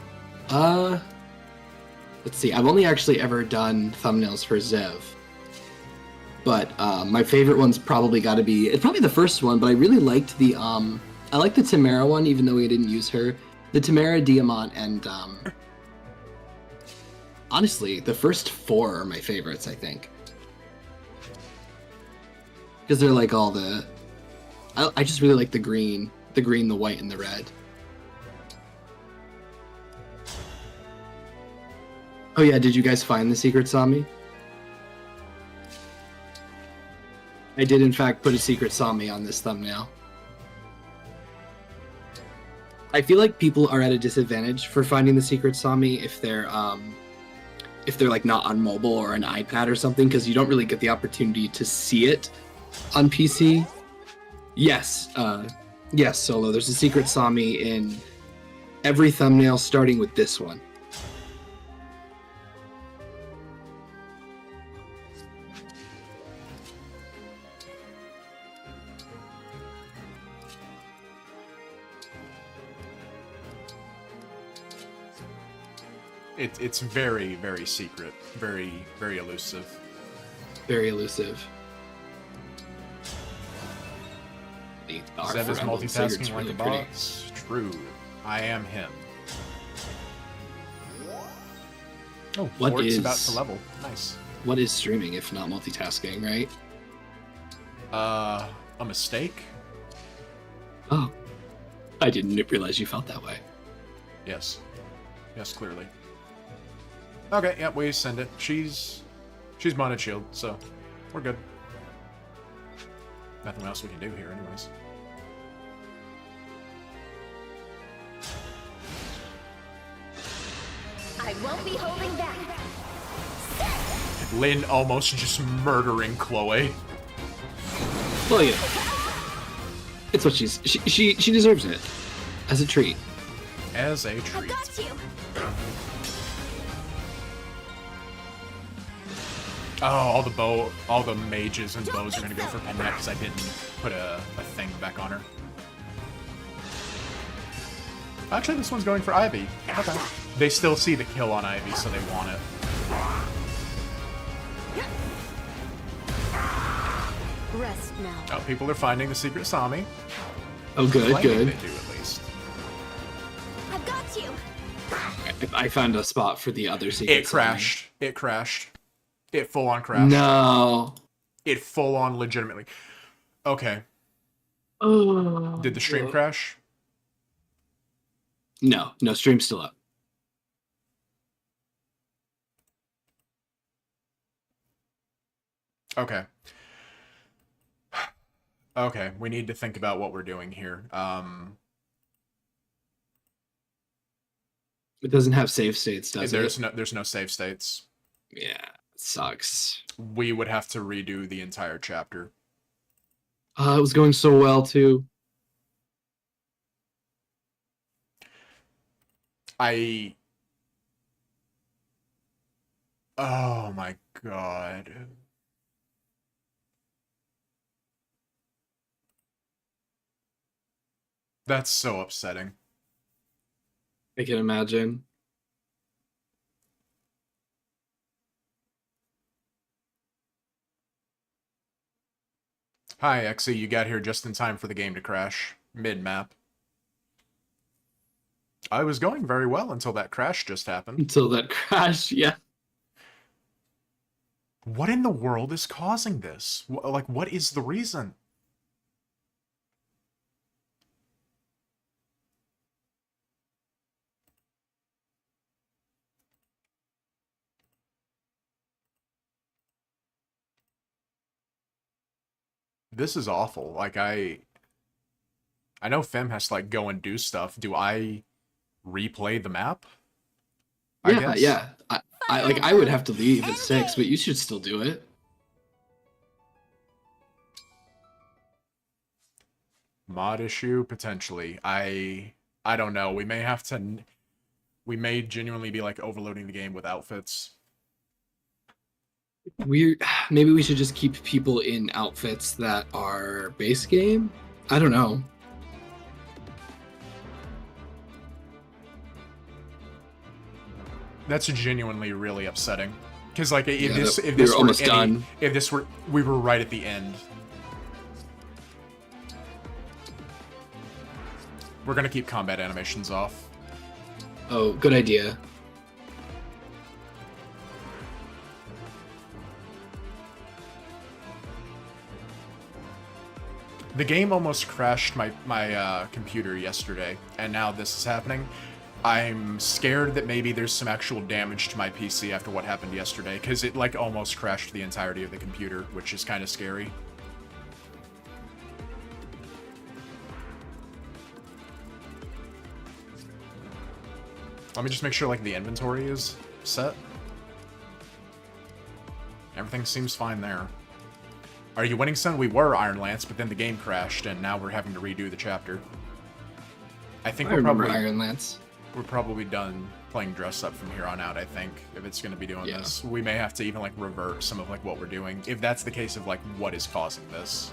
Let's see. I've only actually ever done thumbnails for Zev. But my favorite one's probably got to be... It's probably the first one, but I really liked the... I like the Tamara one, even though we didn't use her. The Tamara, Diamant, and... honestly, the first 4 are my favorites, I think. Because they're like all the... I just really like the green. The green, the white, and the red. Oh yeah, did you guys find the secret Sami? I did in fact put a secret Sami on this thumbnail. I feel like people are at a disadvantage for finding the secret Sami if they're like not on mobile or an iPad or something, because you don't really get the opportunity to see it on PC. Yes, Solo. There's a secret Sami in every thumbnail, starting with this one. It's very, very secret. Very, very elusive. Very elusive. Zev is multitasking like a boss. True. I am him. Oh, what Fort's is about to level. Nice. What is streaming if not multitasking, right? A mistake? Oh. I didn't realize you felt that way. Yes. Yes, clearly. Okay, yeah, we send it. She's modded shield, so we're good. Nothing else we can do here anyways. I won't be holding back. Lyn almost just murdering Chloe. Well, yeah. It's what she deserves it. As a treat. As a I treat. got you. Oh, all the mages and bows are gonna go for Panette because I didn't put a thing back on her. Actually, this one's going for Ivy. Okay. They still see the kill on Ivy, so they want it. Rest now. Oh, people are finding the secret Sami. Oh, good, Claiming good. They do at least. I've got you. I found a spot for the other secret. It crashed. It crashed. It full on crashed. No. It full on legitimately. Okay. Oh. Did the stream crash? No, stream's still up. Okay. Okay, we need to think about what we're doing here. It doesn't have save states, does there's it? there's no save states. Yeah, it sucks. We would have to redo the entire chapter. It was going so well too. Oh my god. That's so upsetting. I can imagine. Hi, Xe, you got here just in time for the game to crash. Mid-map. I was going very well until that crash just happened. Until that crash, yeah. What in the world is causing this? Like, what is the reason? This is awful. Like, I know Fem has to, like, go and do stuff. Do I replay the map? I Yeah, guess. yeah. I would have to leave at 6, but you should still do it. Mod issue? Potentially. I don't know. We may have to... We may genuinely be, like, overloading the game with outfits. Maybe we should just keep people in outfits that are base game? I don't know. That's genuinely really upsetting. Because, like, if Yeah, this we were were almost any, done. if this were, we were right at the end. We're gonna keep combat animations off. Oh, good idea. The game almost crashed my computer yesterday, and now this is happening. I'm scared that maybe there's some actual damage to my PC after what happened yesterday, because it, like, almost crashed the entirety of the computer, which is kind of scary. Let me just make sure, like, the inventory is set. Everything seems fine there. Are you winning, son? We were Iron Lance, but then the game crashed, and now we're having to redo the chapter. I think I remember probably... Iron Lance. We're probably done playing dress up from here on out, I think, if it's going to be doing this. We may have to even, like, revert some of, like, what we're doing, if that's the case of, like, what is causing this.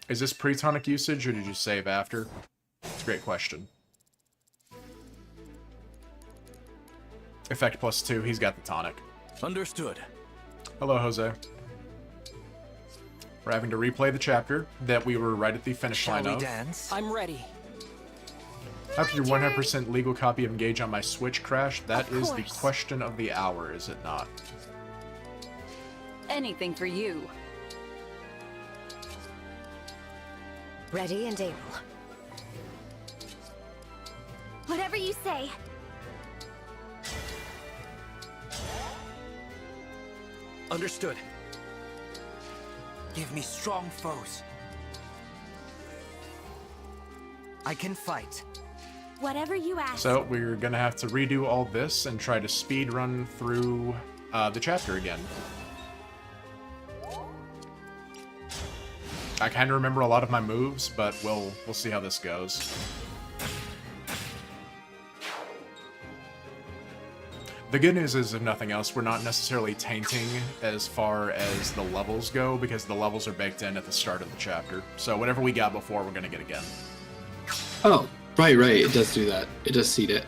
Is this pre-tonic usage, or did you save after? It's a great question. Effect +2, he's got the tonic. Understood. Hello, Jose. We're having to replay the chapter that we were right at the finish line Shall of. we dance? I'm ready. After your 100% legal copy of Engage on my Switch crashed, that Of is the course. question of the hour, is it not? Anything for you. Ready and able. Whatever you say. Understood. Give me strong foes. I can fight. Whatever you ask. So we're gonna have to redo all this and try to speed run through the chapter again. I kind of remember a lot of my moves, but we'll see how this goes. The good news is, if nothing else, we're not necessarily tainting as far as the levels go, because the levels are baked in at the start of the chapter. So whatever we got before, we're gonna get again. Oh, right. It does do that. It does seed it.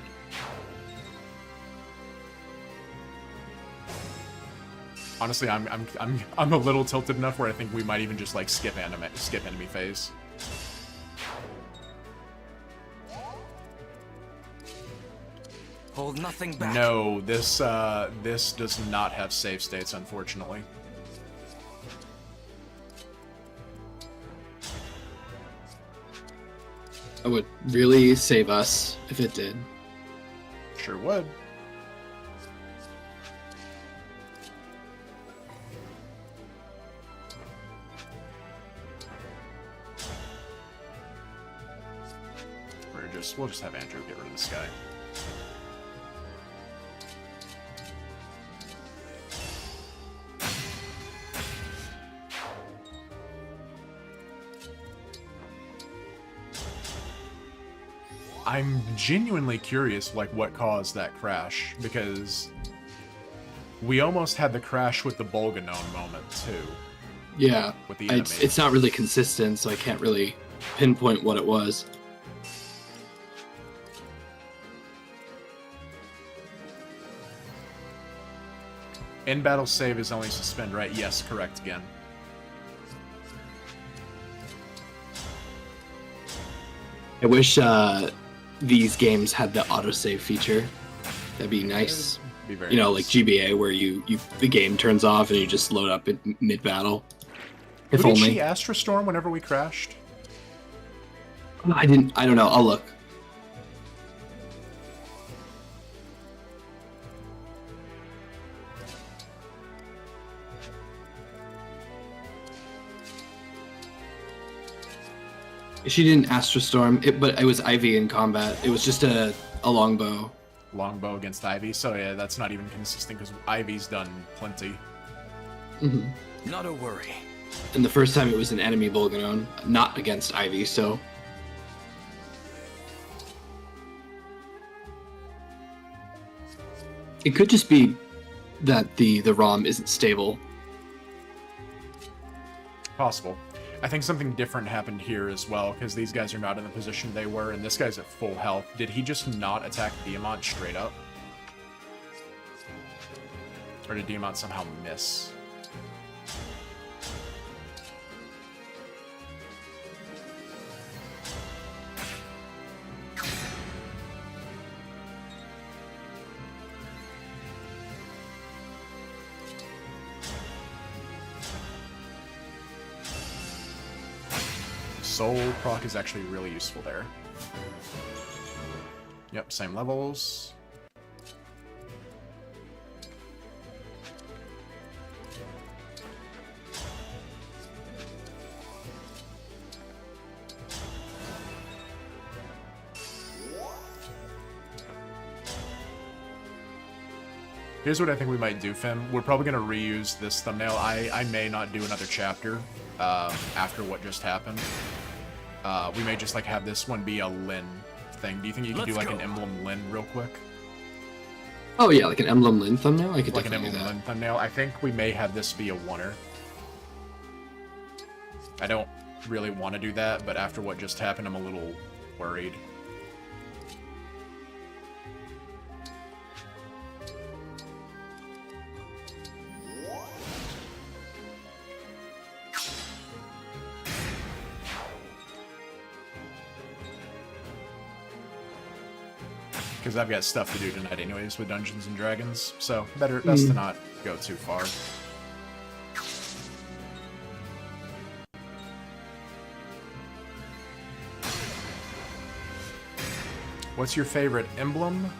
Honestly, I'm a little tilted enough where I think we might even just, like, skip enemy phase. Hold nothing back. No, this does not have save states, unfortunately. That would really save us if it did. Sure would. We'll just have Andrew get rid of this guy. I'm genuinely curious, like, what caused that crash, because we almost had the crash with the Bolganone moment, too. Yeah, with the enemy. It's not really consistent, so I can't really pinpoint what it was. In-battle save is only suspend, right? Yes, correct again. I wish these games had the autosave feature. That'd be nice. Be very you know, nice. like GBA, where the game turns off and you just load up in mid-battle. If Who did only. she Astra Storm whenever we crashed? I don't know. I'll look. She didn't Astra Storm, but it was Ivy in combat. It was just a longbow. Longbow against Ivy, so yeah, that's not even consistent because Ivy's done plenty. Mm-hmm. Not a worry. And the first time it was an enemy Bolganone, not against Ivy, so... It could just be that the ROM isn't stable. Possible. I think something different happened here as well, because these guys are not in the position they were, and this guy's at full health. Did he just not attack Diamant straight up? Or did Diamant somehow miss? Soul proc is actually really useful there. Yep, same levels. Here's what I think we might do, Finn. We're probably going to reuse this thumbnail. I may not do another chapter after what just happened. We may just like have this one be a Lin thing. Do you think you could do like an Emblem Lin real quick? Oh yeah, like an Emblem Lin thumbnail? I could Like an definitely Emblem do that. Lin thumbnail. I think we may have this be a oneer. I don't really want to do that, but after what just happened, I'm a little worried. Because I've got stuff to do tonight anyways with Dungeons and Dragons, so best to not go too far. What's your favorite emblem?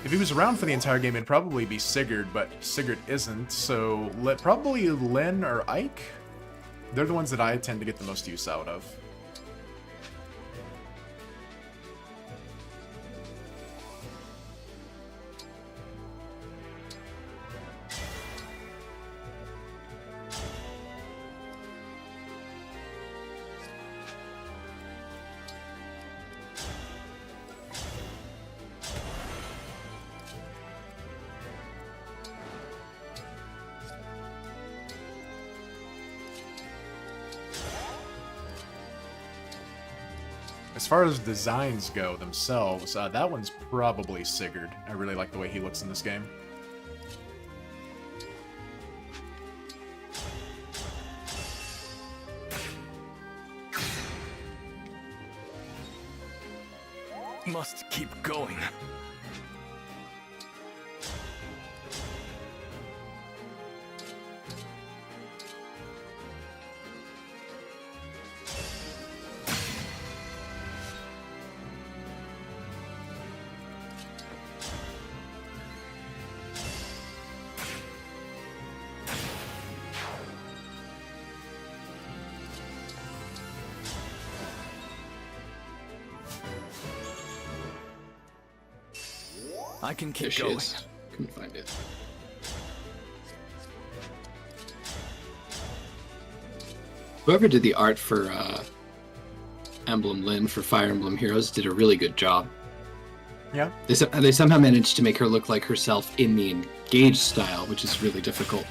If he was around for the entire game, it'd probably be Sigurd, but Sigurd isn't, so probably Lyn or Ike? They're the ones that I tend to get the most use out of. As far as designs go themselves, that one's probably Sigurd. I really like the way he looks in this game. must keep going. I can There keep she going. is. Couldn't find it. Whoever did the art for Emblem Lyn for Fire Emblem Heroes did a really good job. Yeah. They somehow managed to make her look like herself in the engaged style, which is really difficult.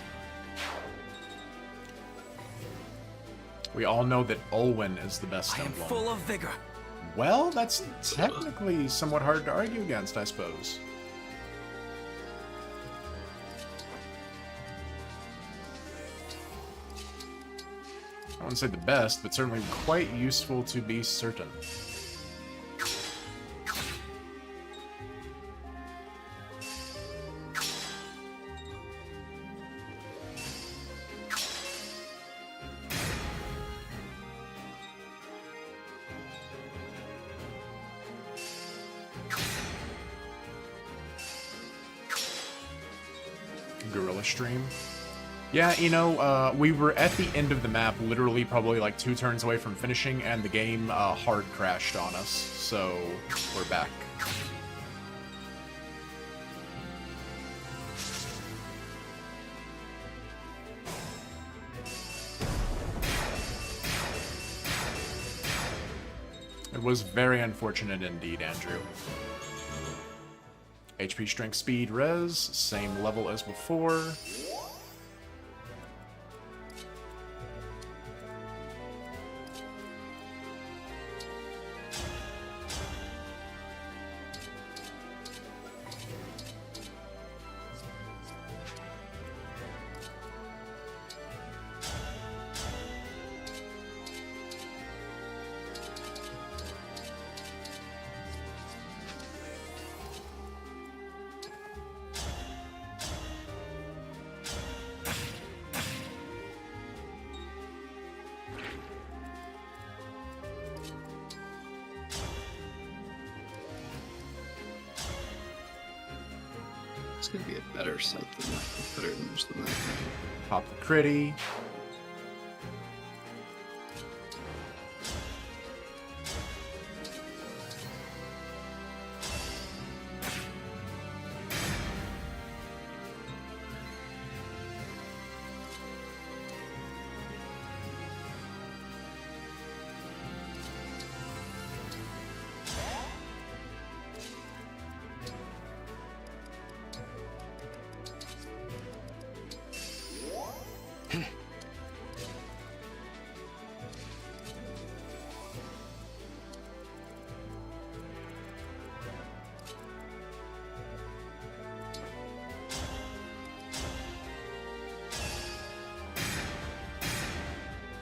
We all know that Olwen is the best I am emblem. full of vigor. Well, that's technically somewhat hard to argue against, I suppose. I wouldn't say the best, but certainly quite useful to be certain. Gorilla stream. Yeah, you know, we were at the end of the map, literally probably like 2 turns away from finishing, and the game hard crashed on us, so we're back. It was very unfortunate indeed, Andrew. HP, strength, speed, res, same level as before. It's gonna be a better set than that. Better image than that. Pop the critty.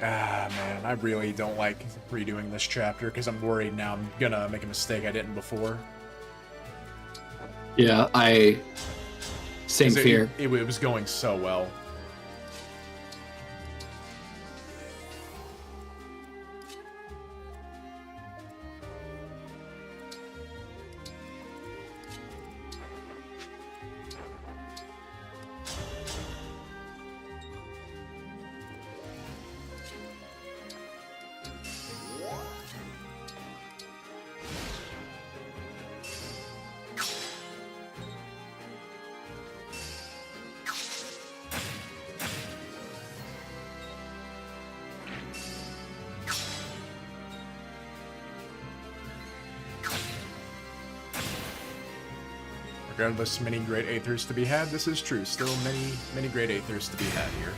Ah, man, I really don't like redoing this chapter because I'm worried now I'm gonna make a mistake I didn't before. Yeah, same 'Cause fear. It was going so well. Regardless, many great Aethers to be had. This is true. Still many great Aethers to be had here.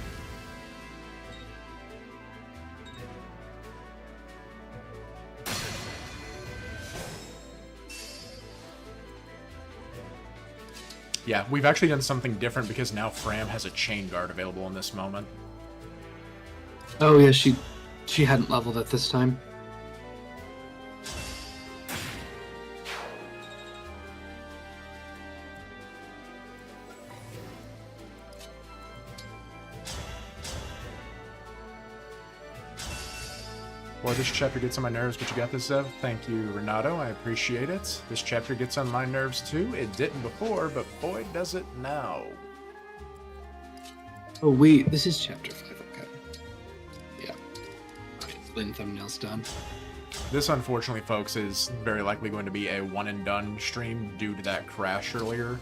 Yeah, we've actually done something different because now Fram has a chain guard available in this moment. Oh yeah, she hadn't leveled it this time. Boy, this chapter gets on my nerves, but you got this, Zev. Thank you, Renato. I appreciate it. This chapter gets on my nerves, too. It didn't before, but boy, does it now. Oh, wait, this is chapter 5. Okay. Yeah. Okay, Lynn thumbnail's done. This, unfortunately, folks, is very likely going to be a one-and-done stream due to that crash earlier.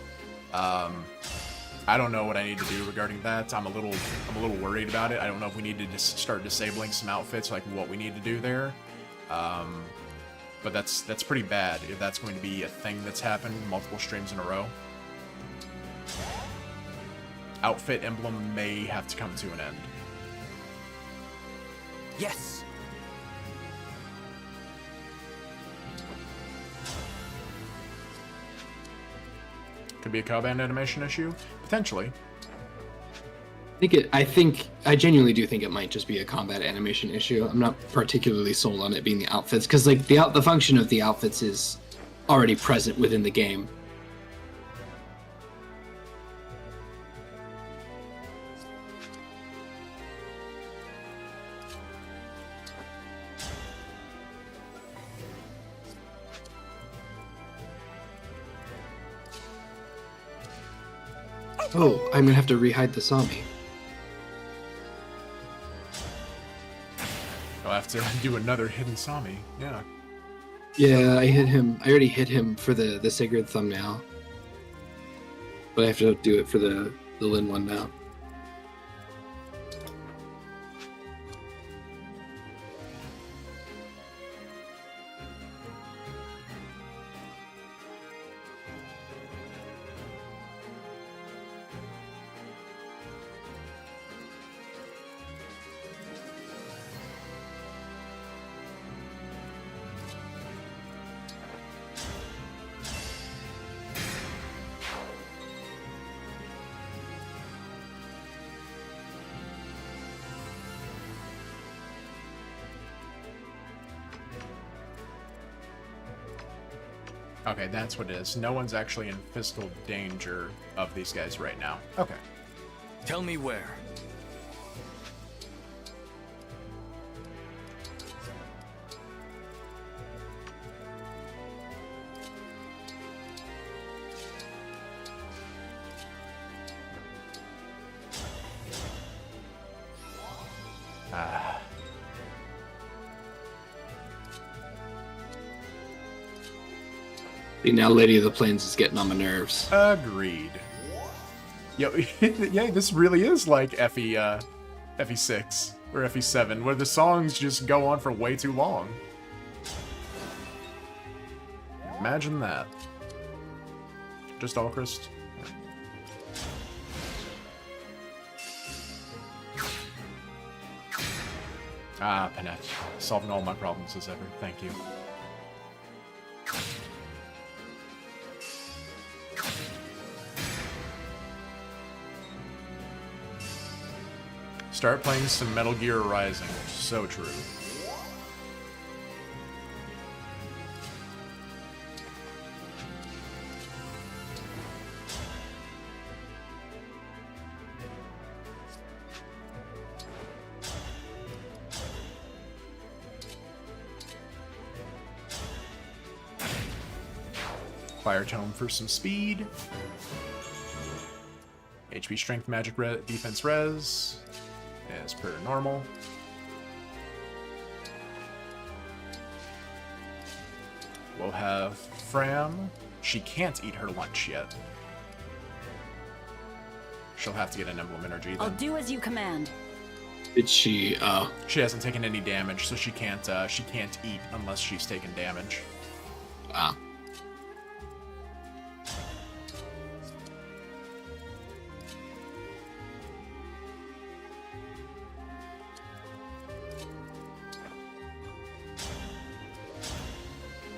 I don't know what I need to do regarding that. I'm a little worried about it. I don't know if we need to just start disabling some outfits, like what we need to do there. But that's pretty bad if that's going to be a thing that's happened multiple streams in a row. Outfit emblem may have to come to an end. Yes. Could be a cowband animation issue, potentially. I genuinely do think it might just be a combat animation issue. I'm not particularly sold on it being the outfits, because like the function of the outfits is already present within the game. Oh, I'm gonna have to rehide the Sami. I'll have to do another hidden Sami, yeah. Yeah, I already hit him for the Sigurd thumbnail. But I have to do it for the Lin one now. Okay, that's what it is. No one's actually in physical danger of these guys right now. Okay. Tell me where. Now Lady of the Plains is getting on my nerves. Agreed. Yo, yeah, this really is like FE6 or FE7, where the songs just go on for way too long. Imagine that. Just Alchrist. Ah, Panette. Solving all my problems as ever. Thank you. Start playing some Metal Gear Rising. So true. Fire Tome for some speed. HP Strength, Magic Defense Res. As per normal. We'll have Fram. She can't eat her lunch yet. She'll have to get an Emblem Energy then. I'll do as you command. Did she? She hasn't taken any damage, so she can't eat unless she's taken damage. Ah.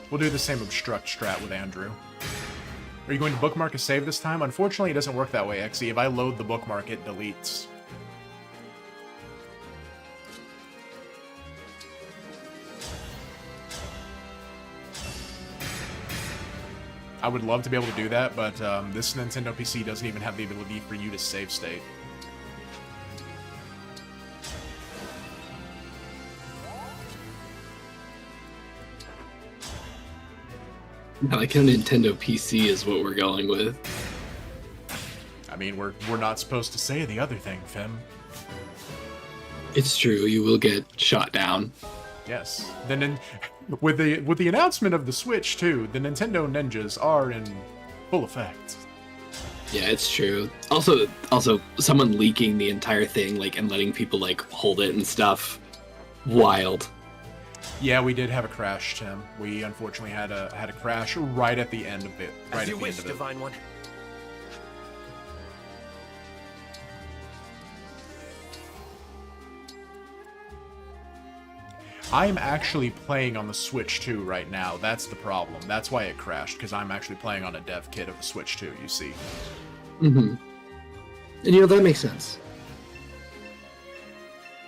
We'll do the same obstruct strat with Andrew. Are you going to bookmark a save this time? Unfortunately, it doesn't work that way, XE. If I load the bookmark, it deletes. I would love to be able to do that, but this Nintendo PC doesn't even have the ability for you to save state. I like how Nintendo PC is what we're going with. I mean, we're not supposed to say the other thing, Fem. It's true, you will get shot down. Yes. Then with the announcement of the Switch too, the Nintendo ninjas are in full effect. Yeah, it's true. Also, someone leaking the entire thing, like, and letting people like hold it and stuff. Wild. Yeah, we did have a crash, Tim. We unfortunately had a crash right at the end of it. Right As you at the wish, end of it. Divine One. I'm actually playing on the Switch 2 right now. That's the problem. That's why it crashed, because I'm actually playing on a dev kit of the Switch 2, you see. Mm-hmm. And you know, that makes sense.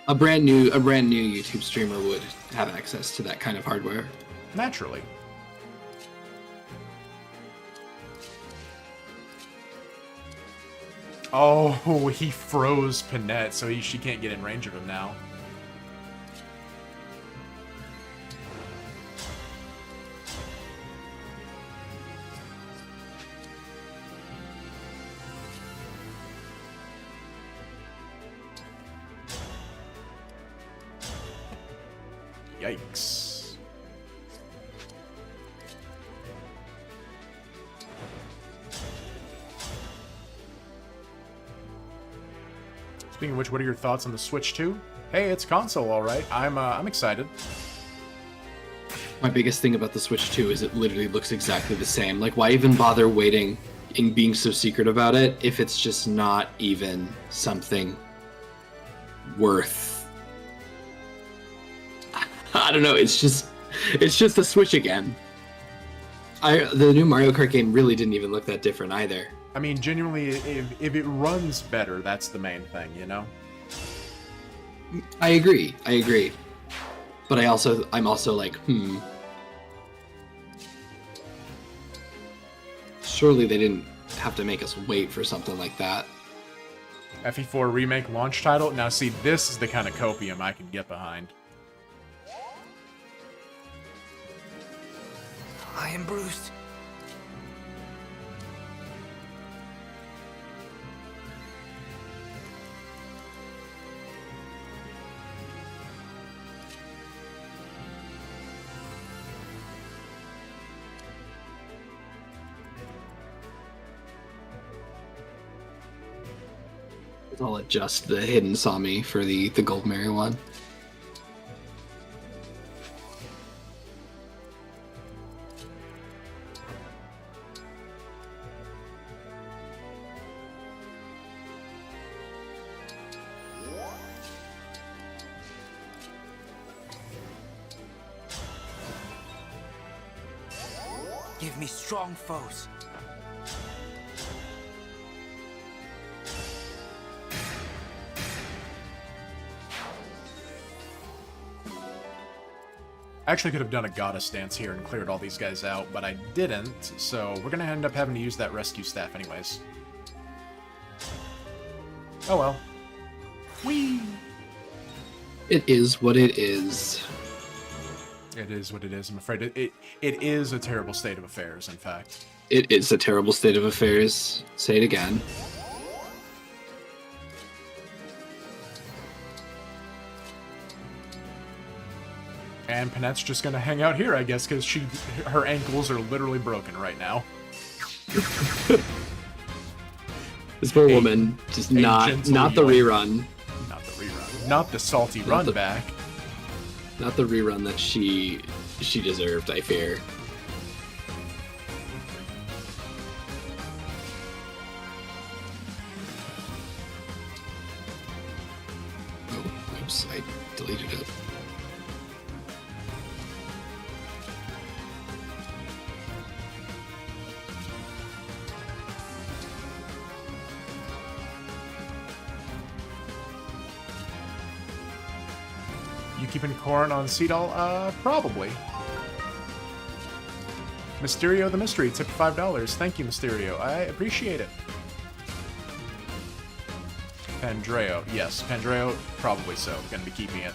A brand new YouTube streamer would have access to that kind of hardware. Naturally. Oh, he froze Panette, so she can't get in range of him now. Yikes. Speaking of which, what are your thoughts on the Switch 2? Hey, it's console, all right. I'm excited. My biggest thing about the Switch 2 is it literally looks exactly the same. Like, why even bother waiting and being so secret about it if it's just not even something worth... I don't know, it's just a Switch again. The new Mario Kart game really didn't even look that different either. I mean, genuinely, if it runs better, that's the main thing, you know? I agree. But I'm also like, surely they didn't have to make us wait for something like that. FE4 Remake launch title? Now see, this is the kind of copium I can get behind. I am bruised. I'll adjust the hidden Sami for the Gold Mary one. Give me strong foes. I actually could have done a goddess dance here and cleared all these guys out, but I didn't, so we're gonna end up having to use that rescue staff anyways. Oh well. Whee! It is what it is. It is what it is, I'm afraid. It is a terrible state of affairs, in fact. It is a terrible state of affairs. Say it again. And Panette's just gonna hang out here, I guess, because her ankles are literally broken right now. This poor woman, just not the rerun. Not the rerun. Not the salty run back. Not the rerun that she deserved, I fear. Oh, oops, I deleted it. You keeping corn on Seedall? Probably. Mysterio the Mystery, tip $5. Thank you, Mysterio. I appreciate it. Pandreo. Yes, Pandreo, probably so. Gonna be keeping it.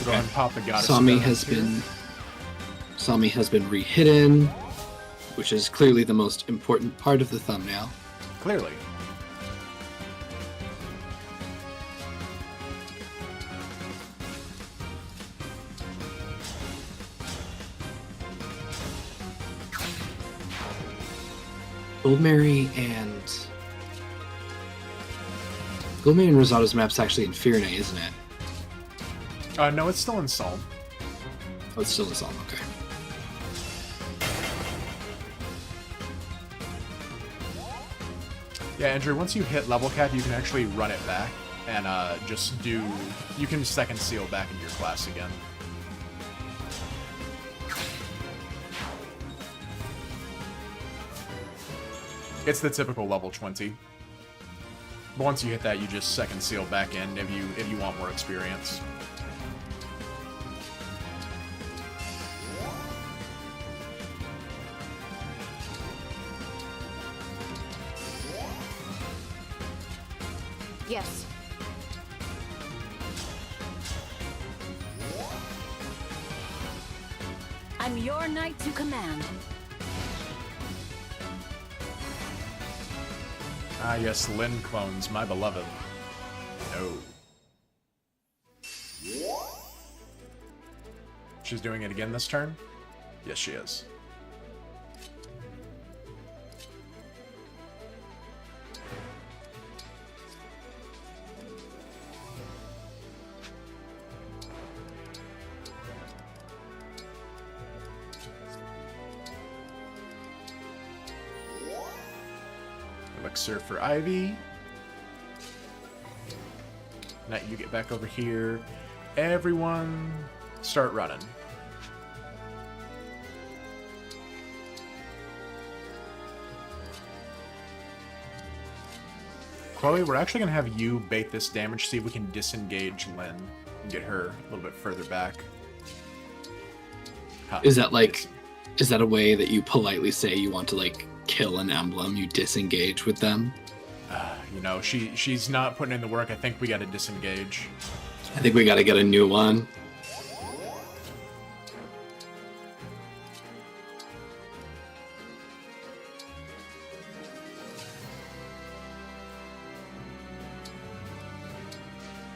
Go ahead and pop the goddess. Sami of has Balance here. Sami has been rehidden, which is clearly the most important part of the thumbnail. Clearly. Goldmary and Rosato's map's actually in Firne, isn't it? No, it's still in Psalm. Oh, it's still in Psalm, okay. Yeah, Andrew, once you hit level cap, you can actually run it back and you can second seal back into your class again. It's the typical level 20. But once you hit that, you just second seal back in if you want more experience. Yes. I'm your knight to command. Ah, yes, Lyn clones, my beloved. No. She's doing it again this turn? Yes, she is. Elixir for Ivy. Now you get back over here. Everyone, start running. Chloe, we're actually going to have you bait this damage, see if we can disengage Lyn and get her a little bit further back. Huh. Is that a way that you politely say you want to, like, kill an emblem, you disengage with them? You know, she's not putting in the work. I think we got to disengage. I think we got to get a new one.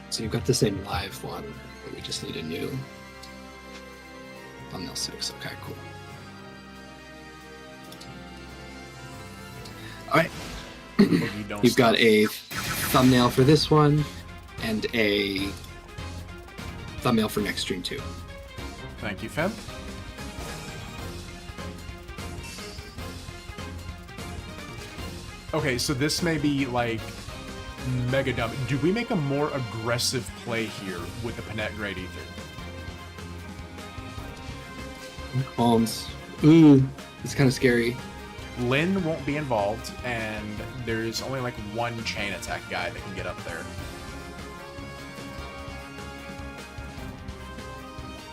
So you've got the same live one, but we just need a new thumbnail 6. Okay, cool. All right. You've got a thumbnail for this one and a thumbnail for next stream too. Thank you, Fem. Okay, so this may be like mega dumb. Do we make a more aggressive play here with the Panette Great Ether? Holmes. Ooh, it's kind of scary. Lyn won't be involved, and there's only like one chain attack guy that can get up there.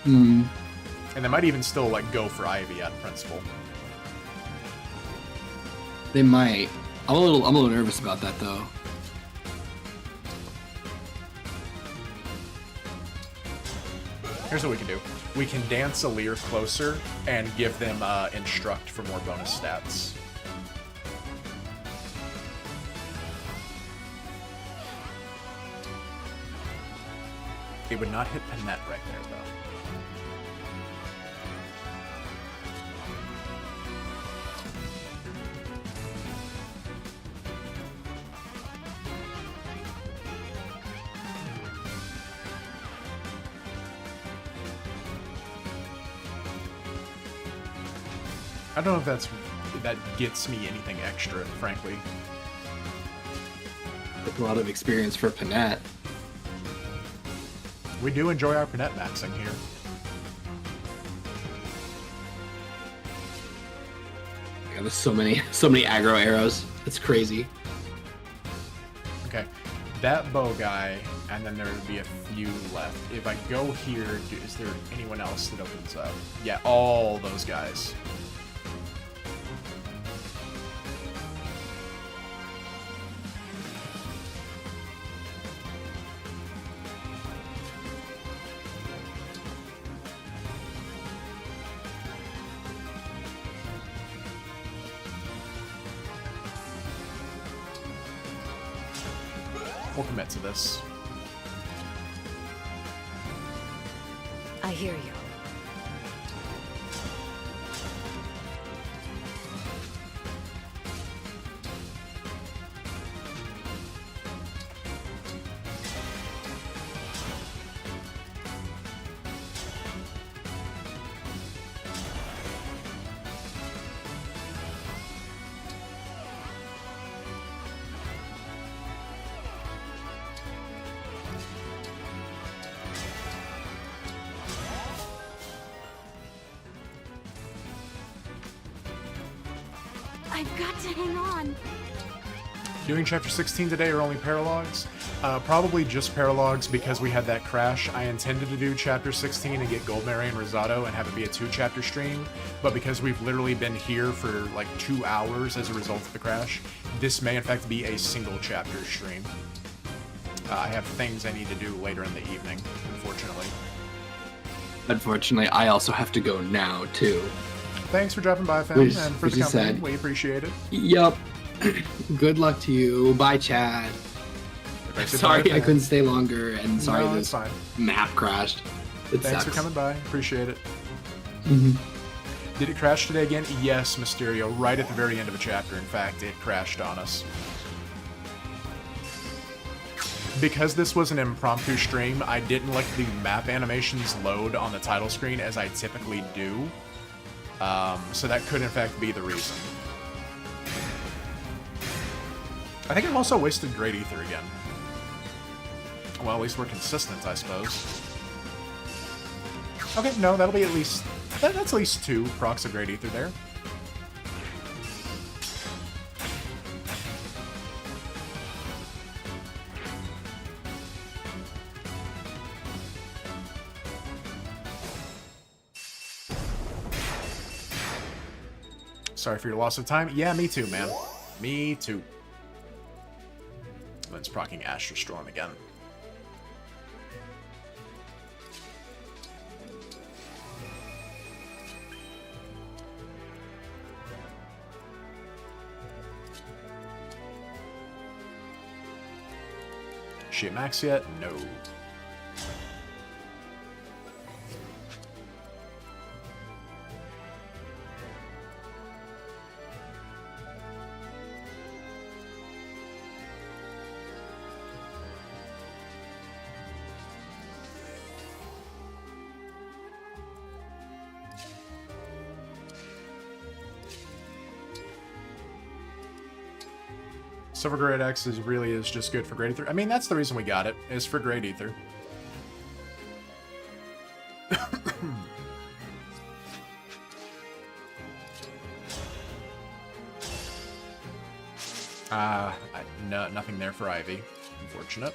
Hmm. And they might even still like go for Ivy out of principle. They might. I'm a little nervous about that though. Here's what we can do. We can dance Alir closer and give them Instruct for more bonus stats. It would not hit Panette right there, though. I don't know if that gets me anything extra, frankly. That's a lot of experience for Panette. We do enjoy our Panette maxing here. Yeah, there's so many aggro arrows. It's crazy. Okay, that bow guy, and then there would be a few left. If I go here, is there anyone else that opens up? Yeah, all those guys. We'll commit to this. I hear you. I've got to hang on. Doing chapter 16 today or only paralogs? Probably just paralogs because we had that crash. I intended to do chapter 16 and get Gold Mary and Rosado and have it be a 2-chapter stream, but because we've literally been here for like 2 hours as a result of the crash, this may in fact be a single chapter stream. I have things I need to do later in the evening, unfortunately. Unfortunately, I also have to go now, too. Thanks for dropping by, fam, Which- and for which the is company. sad. We appreciate it. Yup. Good luck to you. Bye, Chad. Sorry I couldn't stay longer, and sorry No, it's this fine. map crashed. It Thanks sucks. for coming by. Appreciate it. Mhm. Did it crash today again? Yes, Mysterio. Right at the very end of a chapter, in fact, it crashed on us. Because this was an impromptu stream, I didn't let the map animations load on the title screen as I typically do. So that could in fact be the reason. I think I've also wasted Great Ether again. Well, at least we're consistent, I suppose. Okay, no, that'll be at least... That's at least 2 procs of Great Ether there. Sorry for your loss of time. Yeah, me too, man. Me too. Lynn's procking Astral Storm again. She at max yet? No. Silver Great X really is just good for Great Ether. I mean, that's the reason we got it, is for Great Ether. No, nothing there for Ivy. Unfortunate.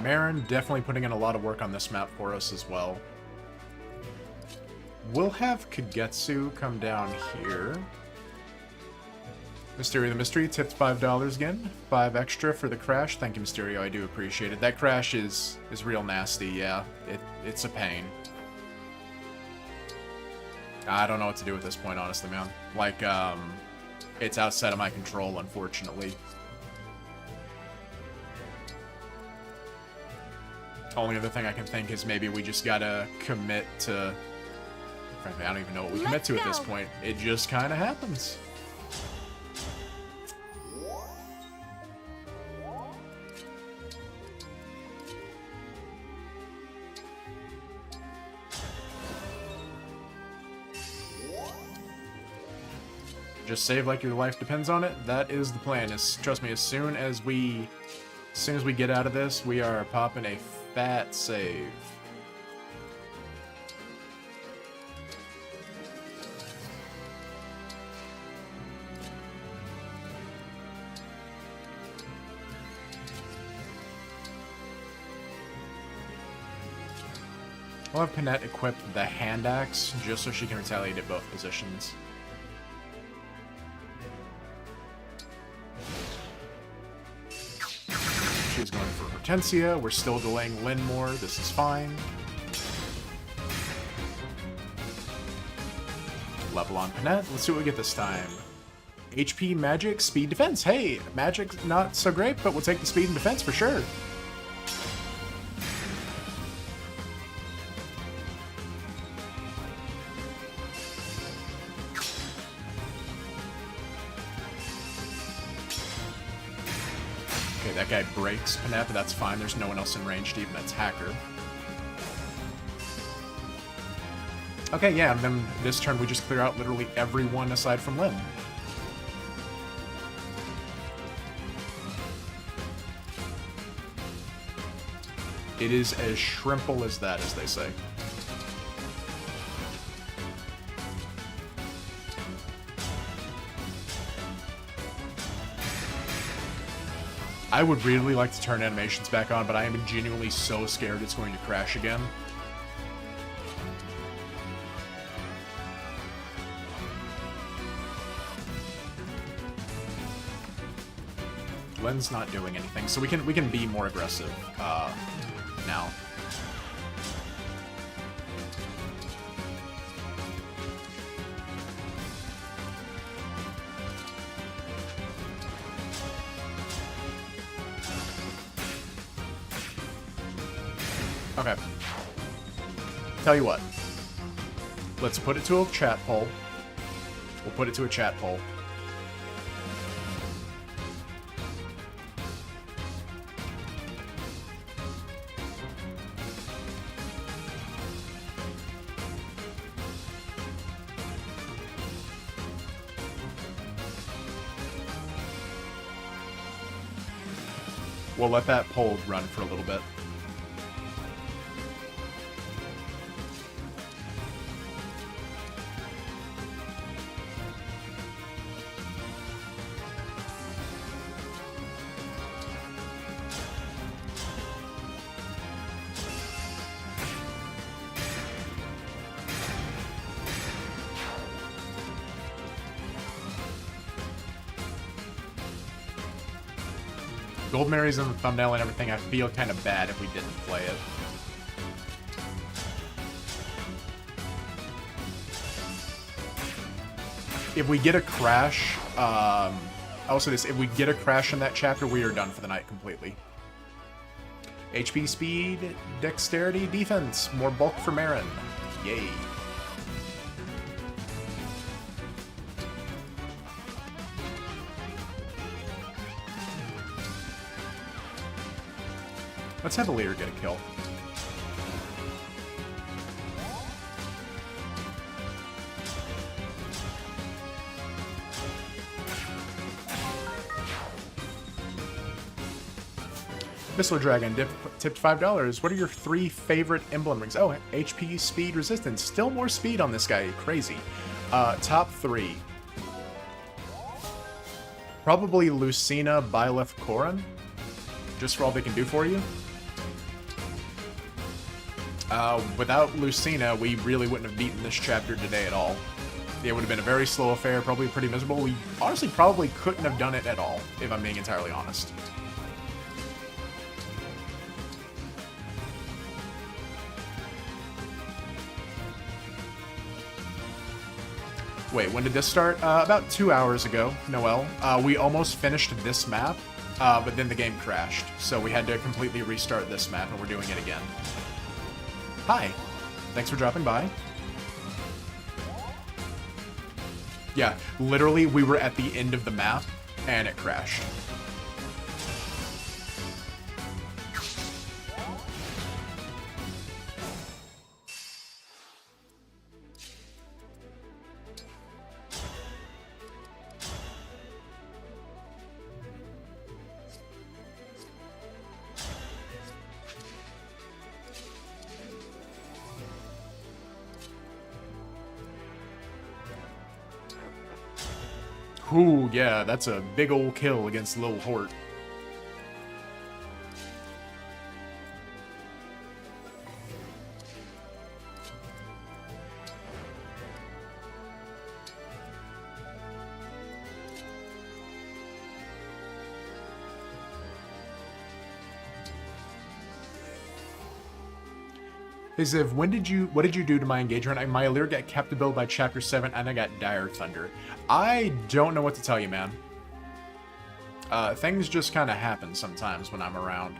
Marin definitely putting in a lot of work on this map for us as well. We'll have Kagetsu come down here. Mysterio the Mystery tipped $5 again. 5 extra for the crash. Thank you, Mysterio. I do appreciate it. That crash is real nasty, yeah. It's a pain. I don't know what to do at this point, honestly, man. Like, it's outside of my control, unfortunately. Only other thing I can think is maybe we just gotta commit to... Frankly, I don't even know what we commit to at this point. It just kind of happens. Just save like your life depends on it. That is the plan. Trust me, as soon as we get out of this, we are popping a fat save. We'll have Panette equip the hand axe just so she can retaliate at both positions. Hortensia. We're still delaying Lynn more. This is fine. Level on Panette. Let's see what we get this time. HP, magic, speed, defense. Hey, magic not so great, but we'll take the speed and defense for sure. Okay, that guy breaks Panette, but that's fine. There's no one else in range to even attack her. Okay, yeah, and then this turn we just clear out literally everyone aside from Lynn. It is as shrimple as that, as they say. I would really like to turn animations back on, but I am genuinely so scared it's going to crash again. Lynn's not doing anything, so we can be more aggressive now. Okay. Tell you what. Let's put it to a chat poll. We'll put it to a chat poll. We'll let that poll run for a little bit. Gold Mary's in the thumbnail and everything. I feel kind of bad if we didn't play it. If we get a crash, I'll say this, if we get a crash in that chapter, we are done for the night completely. HP, speed, dexterity, defense. More bulk for Marin. Yay. Let's have a leader get a kill. Missile Dragon tipped $5. What are your 3 favorite emblem rings? Oh, HP, speed, resistance. Still more speed on this guy. Crazy. Top 3. Probably Lucina, Byleth, Koran. Just for all they can do for you. Without Lucina, we really wouldn't have beaten this chapter today at all. It would have been a very slow affair, probably pretty miserable. We honestly probably couldn't have done it at all, if I'm being entirely honest. Wait, when did this start? About 2 hours ago, Noel. We almost finished this map, but then the game crashed. So we had to completely restart this map, and we're doing it again. Hi. Thanks for dropping by. Yeah, literally, we were at the end of the map, and it crashed. Ooh, yeah, that's a big ol' kill against Lil Hort. Is if what did you do to my engagement? My Illyria got captivated by Chapter 7, and I got Dire Thunder. I don't know what to tell you, man. Things just kind of happen sometimes when I'm around.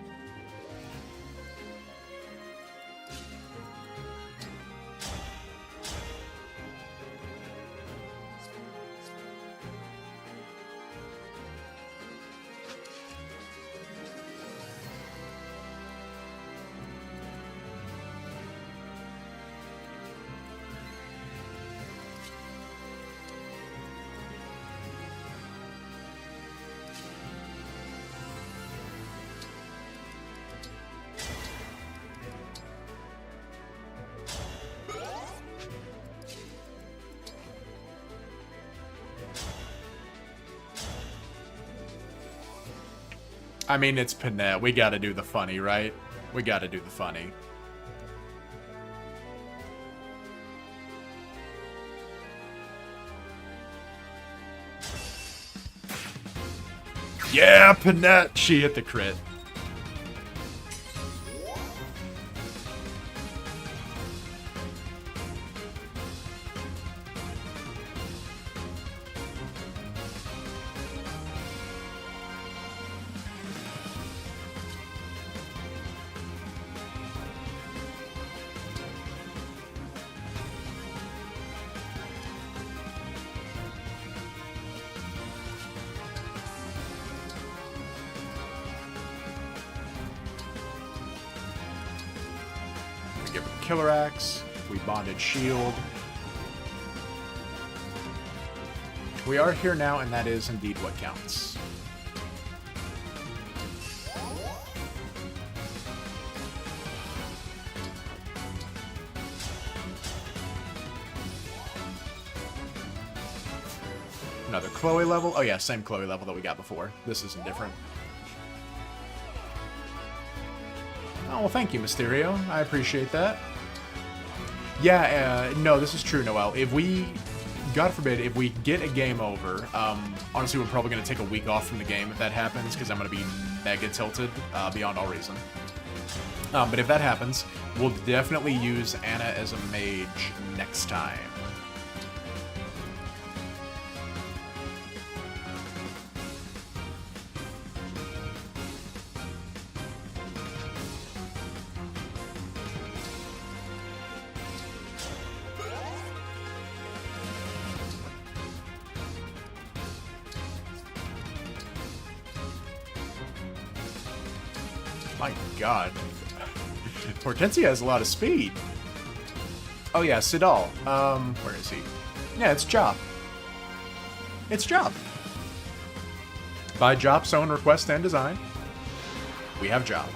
I mean, it's Panette. We gotta do the funny, right? We gotta do the funny. Yeah, Panette! She hit the crit. Give her the Killer Axe. We bonded shield. We are here now, and that is indeed what counts. Another Chloe level. Oh yeah, same Chloe level that we got before. This isn't different. Oh, well, thank you, Mysterio. I appreciate that. Yeah, no, this is true, Noel. If we, God forbid, if we get a game over, honestly, we're probably going to take a week off from the game if that happens, because I'm going to be mega tilted beyond all reason. But if that happens, we'll definitely use Anna as a mage next time. My god. Hortensia has a lot of speed. Oh yeah, Sidal. Where is he? Yeah, it's Jop. It's Jop. By Jop's own request and design, we have Jop.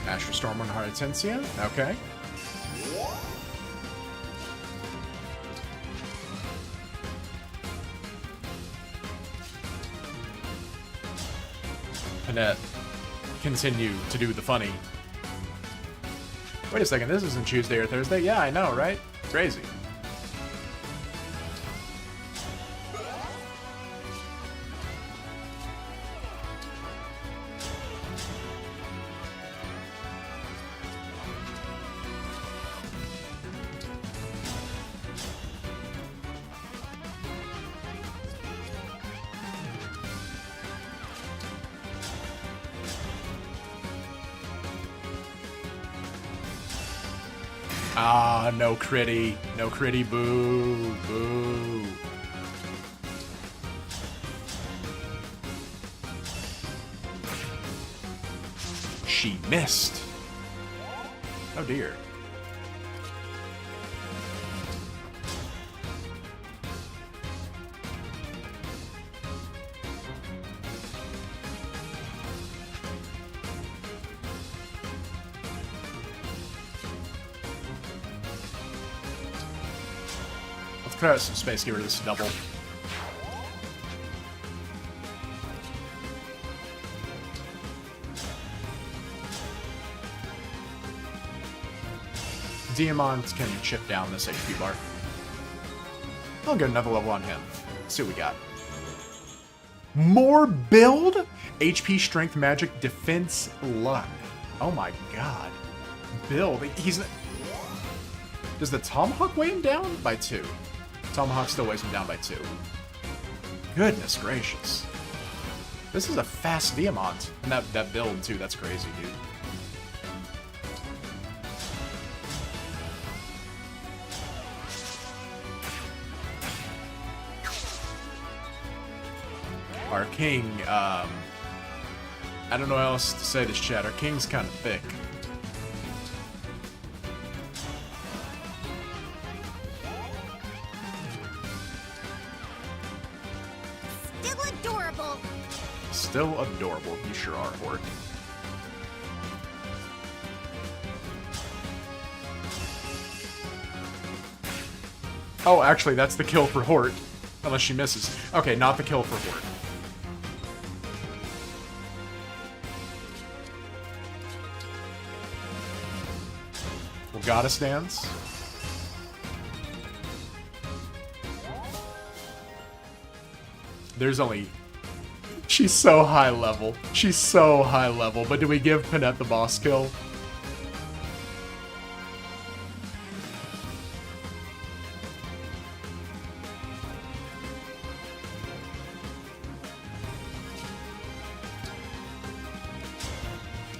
Asher Storm on Hortensia. Okay. Panette, continue to do the funny. Wait a second, this isn't Tuesday or Thursday. Yeah, I know, right? Crazy. Ah, no critty. No critty, boo. Boo. She missed. Oh dear. Clear out some space, get rid of this double. Diamond can chip down this HP bar. I'll get another level on him. Let's see what we got. More build? HP, strength, magic, defense, luck. Oh my god. Build. He's... Does the Tomahawk weigh him down? By 2. Tomahawk still weighs him down by 2. Goodness gracious. This is a fast Diamond. And that build, too. That's crazy, dude. Our king, I don't know how else to say this, chat. Our king's kind of thick. Still adorable. Still adorable. You sure are, Hort. Oh, actually, that's the kill for Hort. Unless she misses. Okay, not the kill for Hort. Goddess dance. There's only... She's so high level. She's so high level. But do we give Panette the boss kill?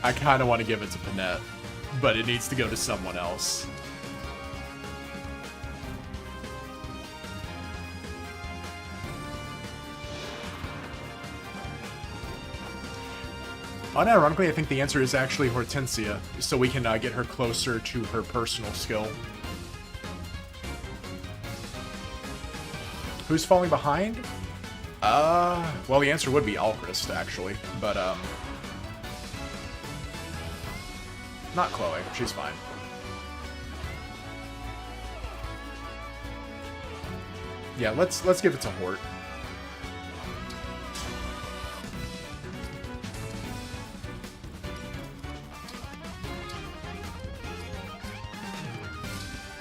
I kind of want to give it to Panette. But it needs to go to someone else. Unironically, I think the answer is actually Hortensia, so we can get her closer to her personal skill. Who's falling behind? Well, the answer would be Alchrist, actually, but, not Chloe. She's fine. Yeah, let's give it to Hort.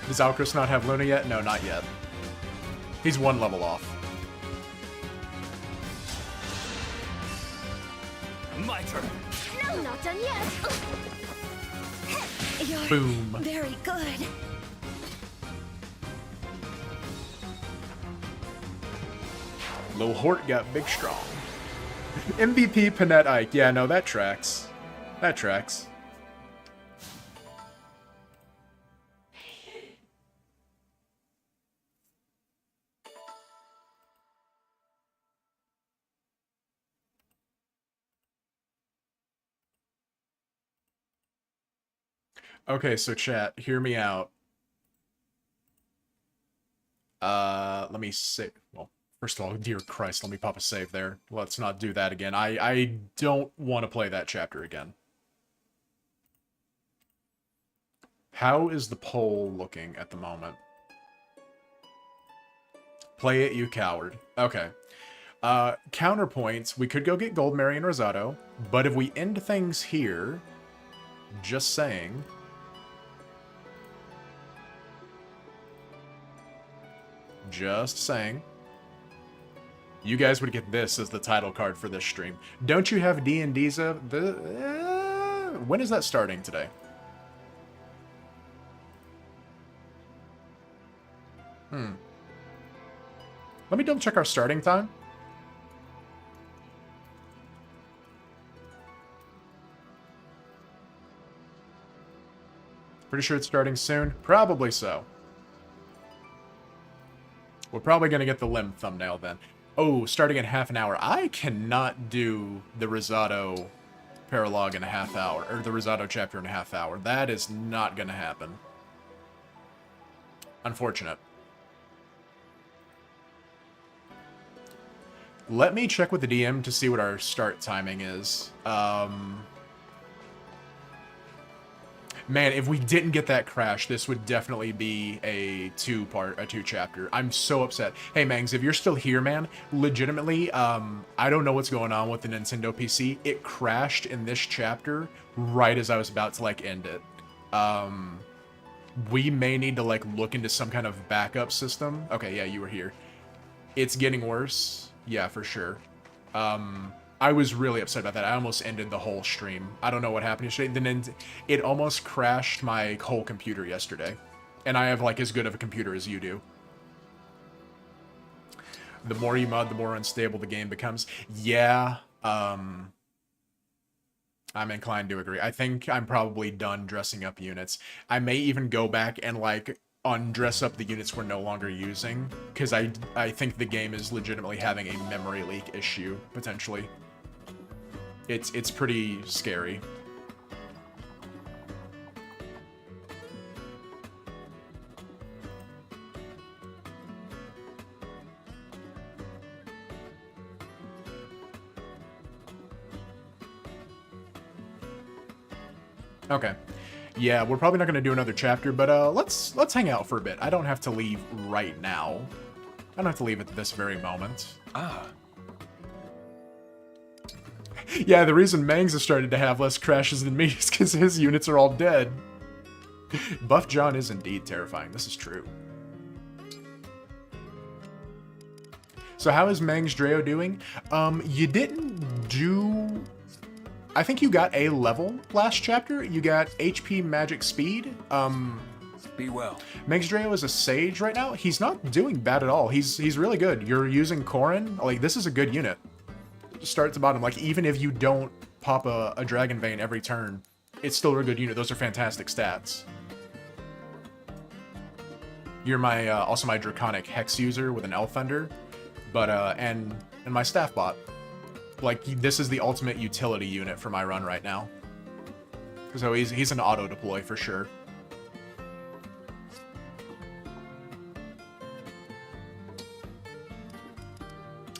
Does Alchrist not have Luna yet? No, not yet. He's 1 level off. My turn. No, not done yet. You're Boom. very good. Lil Hort got big strong. MVP Panette Ike. Yeah, no, that tracks. That tracks. Okay, so chat, hear me out. Let me save. Well, first of all, dear Christ, let me pop a save there. Let's not do that again. I don't want to play that chapter again. How is the poll looking at the moment? Play it, you coward. Okay. Counterpoints, we could go get Gold, Mary, and Rosado, but if we end things here, just saying... Just saying. You guys would get this as the title card for this stream. Don't you have D&D's of the... when is that starting today? Let me double check our starting time. Pretty sure it's starting soon. Probably so. We're probably going to get the limb thumbnail then. Oh, starting in half an hour. I cannot do the Rosado paralogue in a half hour, or the Rosado chapter in a half hour. That is not going to happen. Unfortunate. Let me check with the DM to see what our start timing is. Man, if we didn't get that crash, this would definitely be a two-chapter. I'm so upset. Hey, Mangs, if you're still here, man, legitimately, I don't know what's going on with the Nintendo PC. It crashed in this chapter right as I was about to, like, end it. We may need to, like, look into some kind of backup system. Okay, yeah, you were here. It's getting worse. Yeah, for sure. I was really upset about that. I almost ended the whole stream. I don't know what happened yesterday. Then it almost crashed my whole computer yesterday. And I have, like, as good of a computer as you do. The more you mod, the more unstable the game becomes. Yeah, I'm inclined to agree. I think I'm probably done dressing up units. I may even go back and, like, undress up the units we're no longer using, because I think the game is legitimately having a memory leak issue, potentially. It's pretty scary. Okay. Yeah, we're probably not going to do another chapter, but let's hang out for a bit. I don't have to leave right now. I don't have to leave at this very moment. Ah. Yeah, the reason Mangs has started to have less crashes than me is because his units are all dead. Buff John is indeed terrifying. This is true. So how is Mangs Dreo doing? You didn't do... I think you got a level last chapter. You got HP, magic, speed. Be well. Mangs Dreo is a sage right now. He's not doing bad at all. He's really good. You're using Corrin. Like, this is a good unit. Start to bottom. Like, even if you don't pop a Dragon Vein every turn, it's still a good unit. Those are fantastic stats. You're my also my Draconic Hex user with an Elf Thunder, but and my Staff Bot. Like, this is the ultimate utility unit for my run right now. So he's an auto deploy for sure.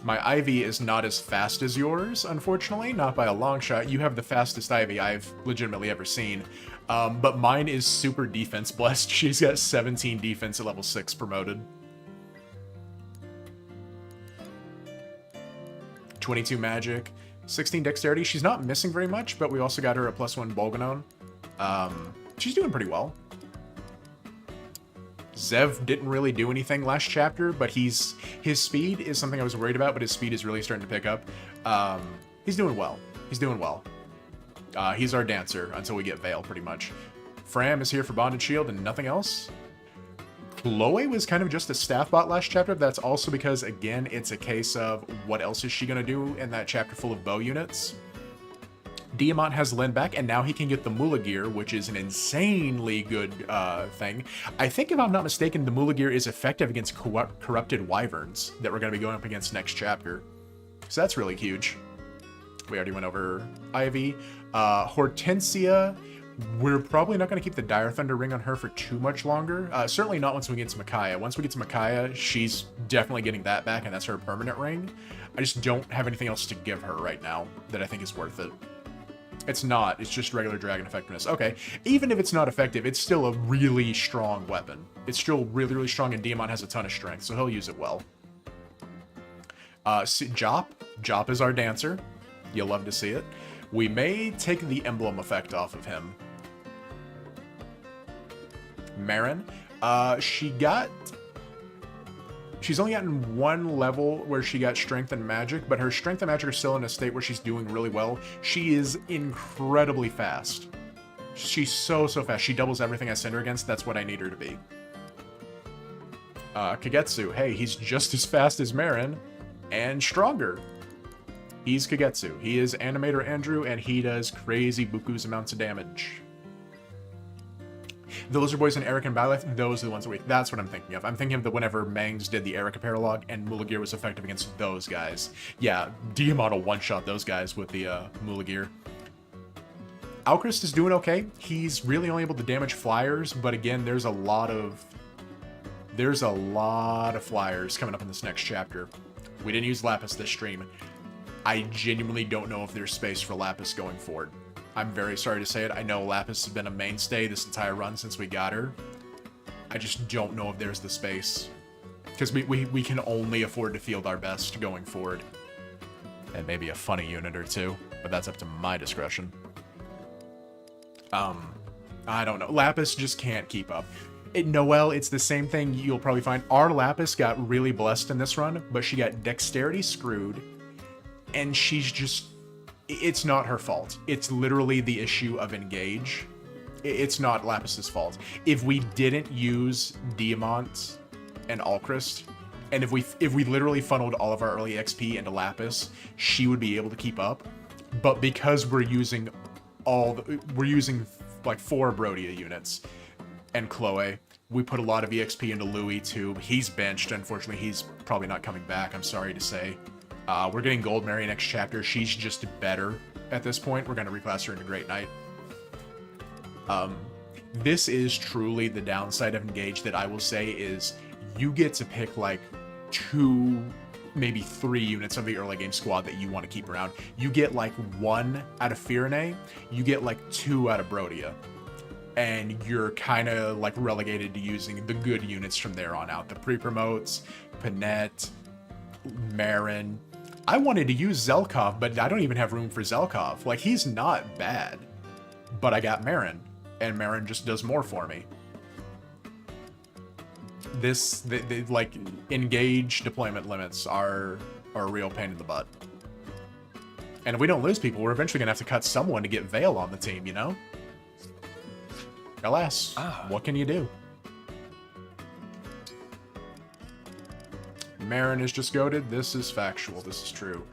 My Ivy is not as fast as yours, unfortunately, not by a long shot. You have the fastest Ivy I've legitimately ever seen. But mine is super defense blessed. She's got 17 defense at level 6 promoted. 22 magic, 16 dexterity. She's not missing very much, but we also got her a +1 Bolganon. She's doing pretty well. Zev didn't really do anything last chapter, but his speed is something I was worried about, but his speed is really starting to pick up. He's doing well. He's doing well. He's our dancer until we get Veil, pretty much. Fram is here for Bonded Shield and nothing else. Chloe was kind of just a staff bot last chapter. That's also because, again, it's a case of what else is she going to do in that chapter full of bow units. Diamant has Lin back, and now he can get the Mula Gear, which is an insanely good thing. I think, if I'm not mistaken, the Mula Gear is effective against corrupted wyverns that we're going to be going up against next chapter. So that's really huge. We already went over Ivy. Hortensia, we're probably not going to keep the Dire Thunder Ring on her for too much longer. Certainly not once we get to Micaiah. Once we get to Micaiah, she's definitely getting that back, and that's her permanent ring. I just don't have anything else to give her right now that I think is worth it. It's not. It's just regular dragon effectiveness. Okay, even if it's not effective, it's still a really strong weapon. It's still really, really strong, and Diamant has a ton of strength, so he'll use it well. Jop. Jop is our dancer. You'll love to see it. We may take the emblem effect off of him. Marin. She's only gotten one level where she got strength and magic, but her strength and magic are still in a state where she's doing really well. She is incredibly fast. She's so fast. She doubles everything I send her against. That's what I need her to be. Kagetsu. Hey, he's just as fast as Marin and stronger. He's Kagetsu. He is Animator Andrew, and he does crazy buku's amounts of damage. The Lizard Boys and Eric and Byleth, those are the ones that that's what I'm thinking of. I'm thinking of whenever Mangs did the Erica Paralog and Mula Gear was effective against those guys. Yeah, Diamant will one-shot those guys with the Mula Gear. Alchrist is doing okay. He's really only able to damage flyers, but again, there's a lot of flyers coming up in this next chapter. We didn't use Lapis this stream. I genuinely don't know if there's space for Lapis going forward. I'm very sorry to say it. I know Lapis has been a mainstay this entire run since we got her. I just don't know if there's the space. Because we can only afford to field our best going forward. And maybe a funny unit or two, but that's up to my discretion. I don't know. Lapis just can't keep up. Noelle, it's the same thing you'll probably find. Our Lapis got really blessed in this run, but she got dexterity screwed, and she's just... It's not her fault. It's literally the issue of engage. It's not Lapis's fault. If we didn't use Diamant and Alchrist, and if we literally funneled all of our early XP into Lapis, she would be able to keep up. But because we're using like 4 Brodia units and Chloe, we put a lot of EXP into Louis too. He's benched. Unfortunately, he's probably not coming back, I'm sorry to say. We're getting Gold Mary next chapter. She's just better at this point. We're going to reclass her into Great Knight. This is truly the downside of Engage that I will say is you get to pick like 2, maybe 3 units of the early game squad that you want to keep around. You get like 1 out of Firene, you get like 2 out of Brodia. And you're kind of like relegated to using the good units from there on out. The pre-promotes, Panette, Marin. I wanted to use Zelkov, but I don't even have room for Zelkov. Like, he's not bad. But I got Marin, and Marin just does more for me. Like, engage deployment limits are a real pain in the butt. And if we don't lose people, we're eventually going to have to cut someone to get Vale on the team, you know? Alas, what can you do? Marin is just goated. This is factual. This is true.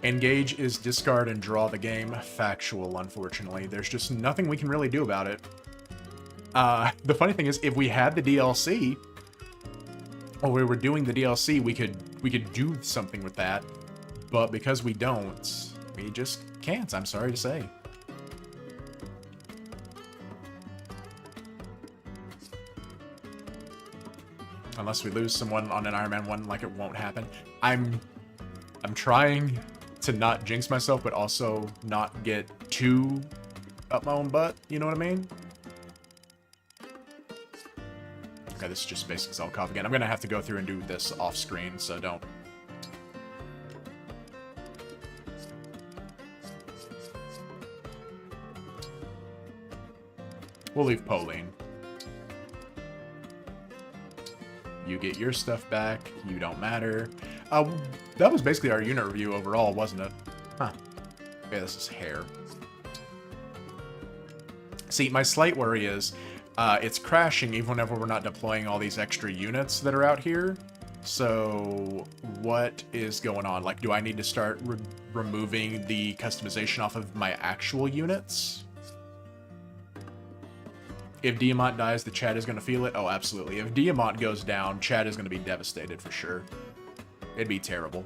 Engage is discard and draw the game. Factual, unfortunately. There's just nothing we can really do about it. The funny thing is, if we had the DLC, or we were doing the DLC, we could do something with that. But because we don't, we just can't, I'm sorry to say. Unless we lose someone on an Ironman 1, like it won't happen. I'm trying to not jinx myself, but also not get too up my own butt, you know what I mean? Okay, this is just basic Zelkov again. I'm gonna have to go through and do this off screen, so don't. We'll leave Pauline. You get your stuff back. You don't matter. That was basically our unit review overall, wasn't it? Huh. Yeah, this is hair. See, my slight worry is it's crashing even whenever we're not deploying all these extra units that are out here. So what is going on? Like, do I need to start removing the customization off of my actual units? If Diamant dies, the chat is going to feel it? Oh, absolutely. If Diamant goes down, chat is going to be devastated for sure. It'd be terrible.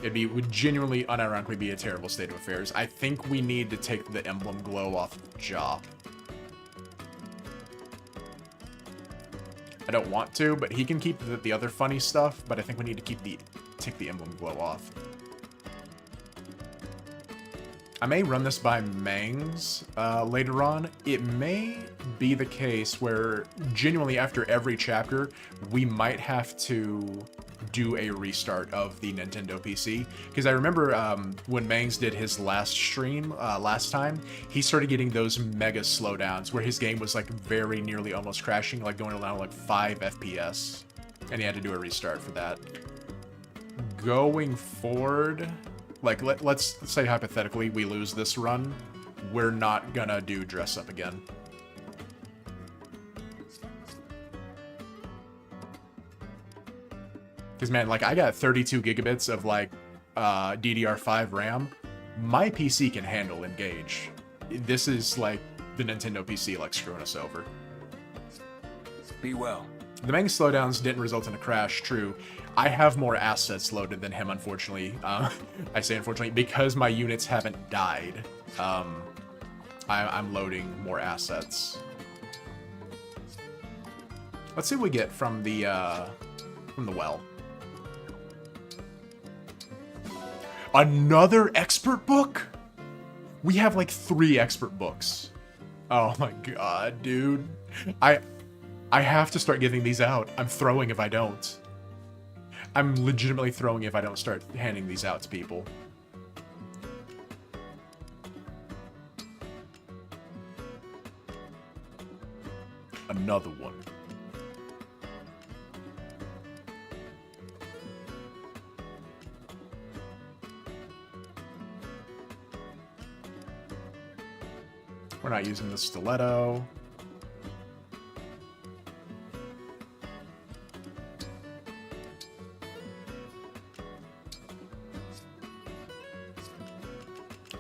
Would genuinely, unironically be a terrible state of affairs. I think we need to take the emblem glow off of Jop. I don't want to, but he can keep the other funny stuff, but I think we need to take the emblem glow off. I may run this by Mangs later on. It may be the case where genuinely after every chapter, we might have to do a restart of the Nintendo PC. Because I remember when Mangs did his last stream last time, he started getting those mega slowdowns where his game was like very nearly almost crashing, like going around like 5 FPS. And he had to do a restart for that. Going forward, like let's say hypothetically we lose this run, we're not gonna do dress up again. Because, man, like, I got 32 gigabits of, like, DDR5 RAM. My PC can handle Engage. This is, like, the Nintendo PC, like, screwing us over. Be well. The Meng slowdowns didn't result in a crash, true. I have more assets loaded than him, unfortunately. I say unfortunately, because my units haven't died. I'm loading more assets. Let's see what we get from the well. Another expert book? We have like 3 expert books. Oh my god, dude. I I have to start giving these out. I'm throwing if I don't. I'm legitimately throwing if I don't start handing these out to people. Another one. We're not using the stiletto.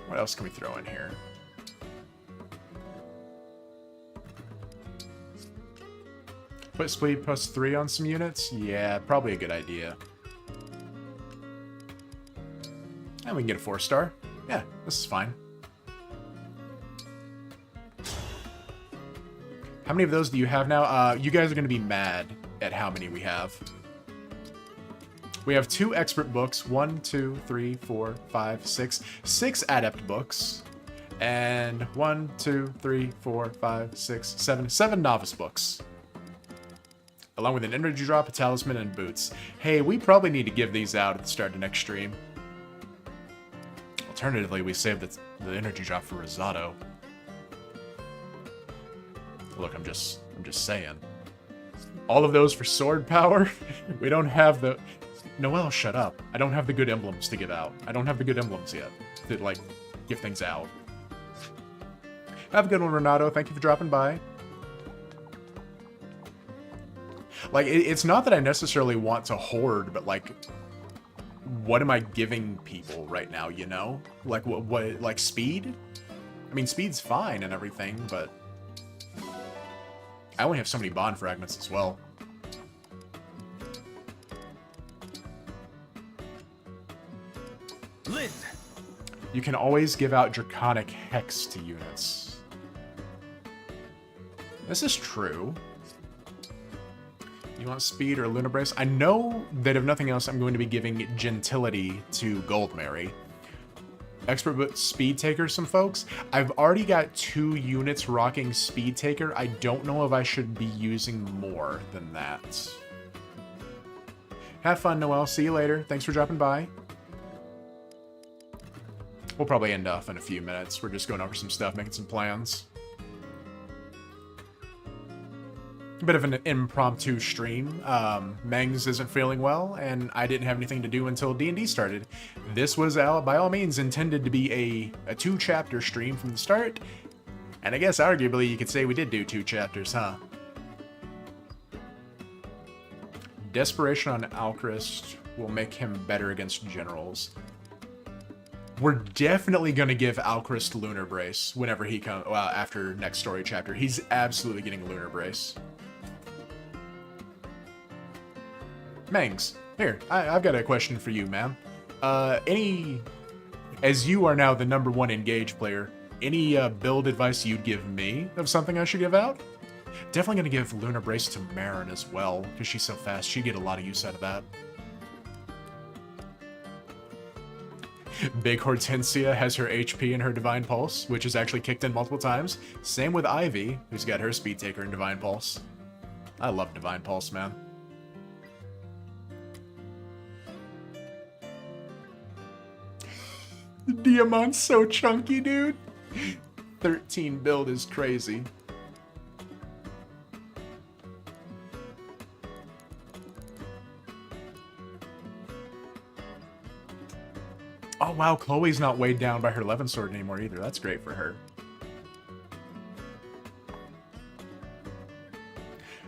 What else can we throw in here? Put speed plus 3 on some units? Yeah, probably a good idea. And we can get a 4-star. Yeah, this is fine. How many of those do you have now? You guys are going to be mad at how many we have. We have 2 expert books. 1, 2, 3, 4, 5, 6. 6 adept books. And 1, 2, 3, 4, 5, 6, 7. 7 novice books. Along with an energy drop, a talisman, and boots. Hey, we probably need to give these out at the start of next stream. Alternatively, we save the energy drop for Risotto. Look, I'm just saying. All of those for sword power? We don't have the... Noelle, shut up. I don't have the good emblems to give out. I don't have the good emblems yet to, like, give things out. Have a good one, Renato. Thank you for dropping by. Like, it's not that I necessarily want to hoard, but, like, what am I giving people right now, you know? Like, what like, speed? I mean, speed's fine and everything, but... I only have so many bond fragments as well. Lynn. You can always give out Draconic Hex to units. This is true. You want speed or Lunar Brace? I know that if nothing else, I'm going to be giving Gentility to Goldmary. Expert but Speed Taker, some folks. I've already got 2 units rocking Speed Taker. I don't know if I should be using more than that. Have fun, Noelle. See you later. Thanks for dropping by. We'll probably end off in a few minutes. We're just going over some stuff, making some plans. A bit of an impromptu stream. Mengs isn't feeling well, and I didn't have anything to do until D&D started. This was, by all means, intended to be a 2-chapter stream from the start, and I guess arguably you could say we did do 2 chapters, huh? Desperation on Alchrist will make him better against generals. We're definitely going to give Alchrist Lunar Brace whenever he comes, well, after next story chapter. He's absolutely getting Lunar Brace. Mengs, here, I've got a question for you, ma'am. As you are now the #1 Engage player, any build advice you'd give me of something I should give out? Definitely going to give Lunar Brace to Marin as well, because she's so fast. She'd get a lot of use out of that. Big Hortensia has her HP and her Divine Pulse, which is actually kicked in multiple times. Same with Ivy, who's got her Speed Taker and Divine Pulse. I love Divine Pulse, man. The Diamant's so chunky, dude. 13 build is crazy. Oh wow, Chloe's not weighed down by her 11 sword anymore either. That's great for her.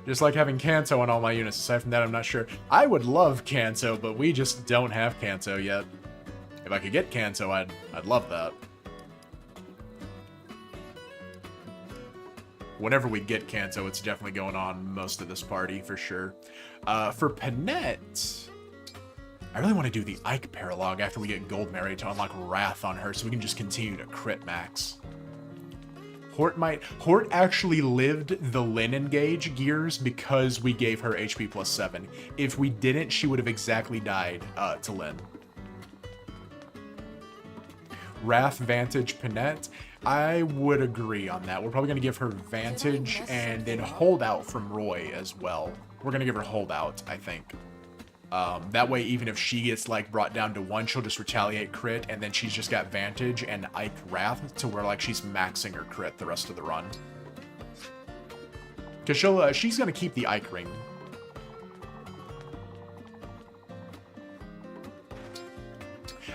Just like having Kanto on all my units. Aside from that, I'm not sure. I would love Kanto, but we just don't have Kanto yet. If I could get Kanto, I'd love that. Whenever we get Kanto, it's definitely going on most of this party, for sure. For Panette, I really want to do the Ike Paralog after we get Goldmary to unlock Wrath on her, so we can just continue to crit max. Hort actually lived the Lynn Engage gears because we gave her HP plus 7. If we didn't, she would have exactly died to Lynn. Wrath, Vantage, Panette. I would agree on that. We're probably going to give her Vantage and then Holdout from Roy as well. We're going to give her Holdout, I think. That way, even if she gets, like, brought down to 1, she'll just retaliate crit, and then she's just got Vantage and Ike Wrath to where, like, she's maxing her crit the rest of the run. Because she's going to keep the Ike Ring.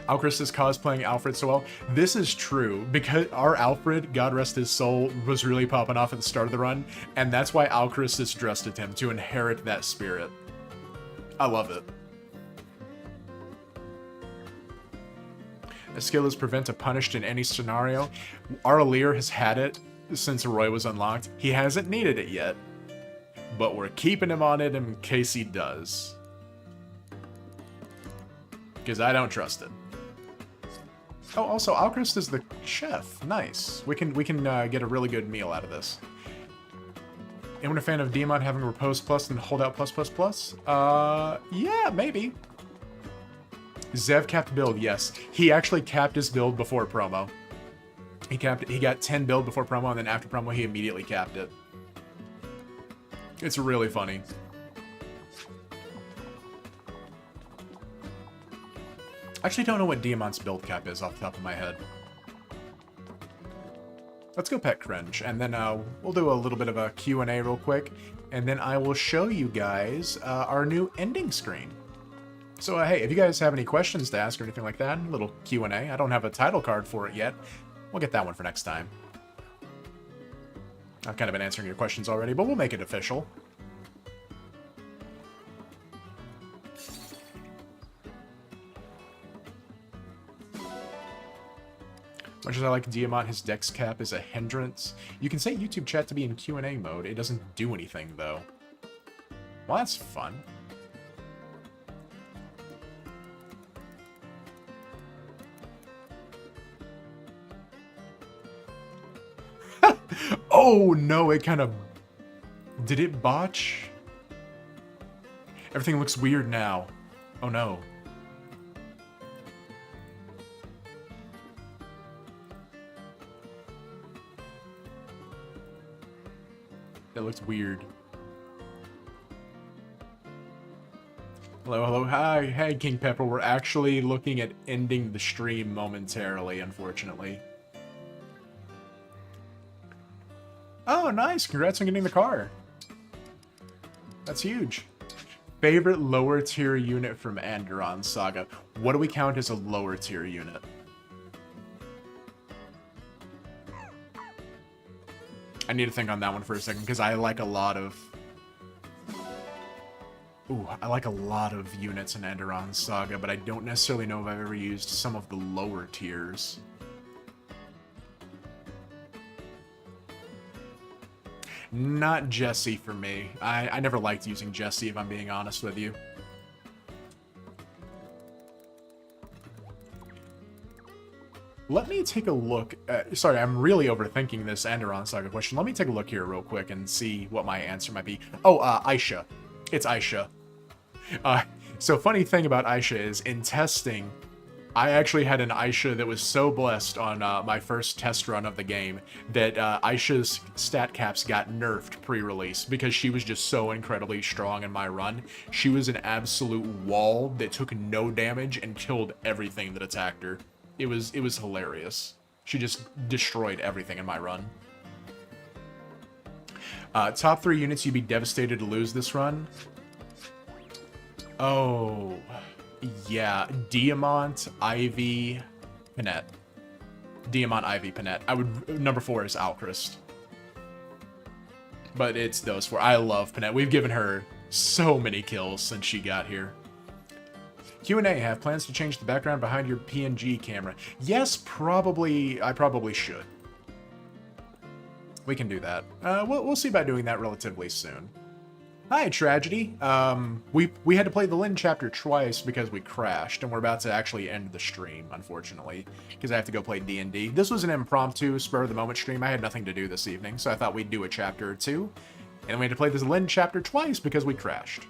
Alchrist is cosplaying Alfred so well. This is true, because our Alfred, God rest his soul, was really popping off at the start of the run, and that's why Alchrist is dressed as him, to inherit that spirit. I love it. A skill is prevent a punished in any scenario. Our Alir has had it since Roy was unlocked. He hasn't needed it yet, but we're keeping him on it in case he does. Because I don't trust it. Oh, also, Alchrist is the chef. Nice. We can get a really good meal out of this. Anyone a fan of Diamond having Repose Plus and Holdout Plus Plus Plus? Yeah, maybe. Zev capped build, yes. He actually capped his build before promo. He got 10 build before promo, and then after promo, he immediately capped it. It's really funny. I actually don't know what Diamant's build cap is off the top of my head. Let's go pet cringe, and then we'll do a little bit of a Q&A real quick, and then I will show you guys our new ending screen. So hey, if you guys have any questions to ask or anything like that, a little Q&A. I don't have a title card for it yet. We'll get that one for next time. I've kind of been answering your questions already, but we'll make it official. Much as I like Diamant, his dex cap is a hindrance. You can set YouTube chat to be in Q&A mode. It doesn't do anything, though. Well, that's fun. Oh, no, it kind of... Did it botch? Everything looks weird now. Oh, no. That looks weird. Hello, hello, hi, hey, King Pepper. We're actually looking at ending the stream momentarily, unfortunately. Oh, nice. Congrats on getting the car. That's huge. Favorite lower tier unit from Anderon Saga. What do we count as a lower tier unit? I need to think on that one for a second, because I like a lot of... Ooh, I like a lot of units in Anderon Saga, but I don't necessarily know if I've ever used some of the lower tiers. Not Jessie for me. I never liked using Jessie, if I'm being honest with you. Let me take a look. Sorry, I'm really overthinking this Anderon Saga question. Let me take a look here real quick and see what my answer might be. Oh, Aisha. It's Aisha. So funny thing about Aisha is, in testing, I actually had an Aisha that was so blessed on my first test run of the game that Aisha's stat caps got nerfed pre-release because she was just so incredibly strong in my run. She was an absolute wall that took no damage and killed everything that attacked her. It was hilarious. She just destroyed everything in my run. Top 3 units you'd be devastated to lose this run. Oh, yeah. Diamant, Ivy, Panette. Diamant, Ivy, Panette. Number 4 is Alchrist. But it's those 4. I love Panette. We've given her so many kills since she got here. Q&A, have plans to change the background behind your PNG camera? Yes, probably. I probably should. We can do that. We'll see about doing that relatively soon. Hi, Tragedy. We had to play the Lynn chapter twice because we crashed, and we're about to actually end the stream, unfortunately, because I have to go play D&D. This was an impromptu, spur-of-the-moment stream. I had nothing to do this evening, so I thought we'd do a chapter or two. And we had to play this Lynn chapter twice because we crashed.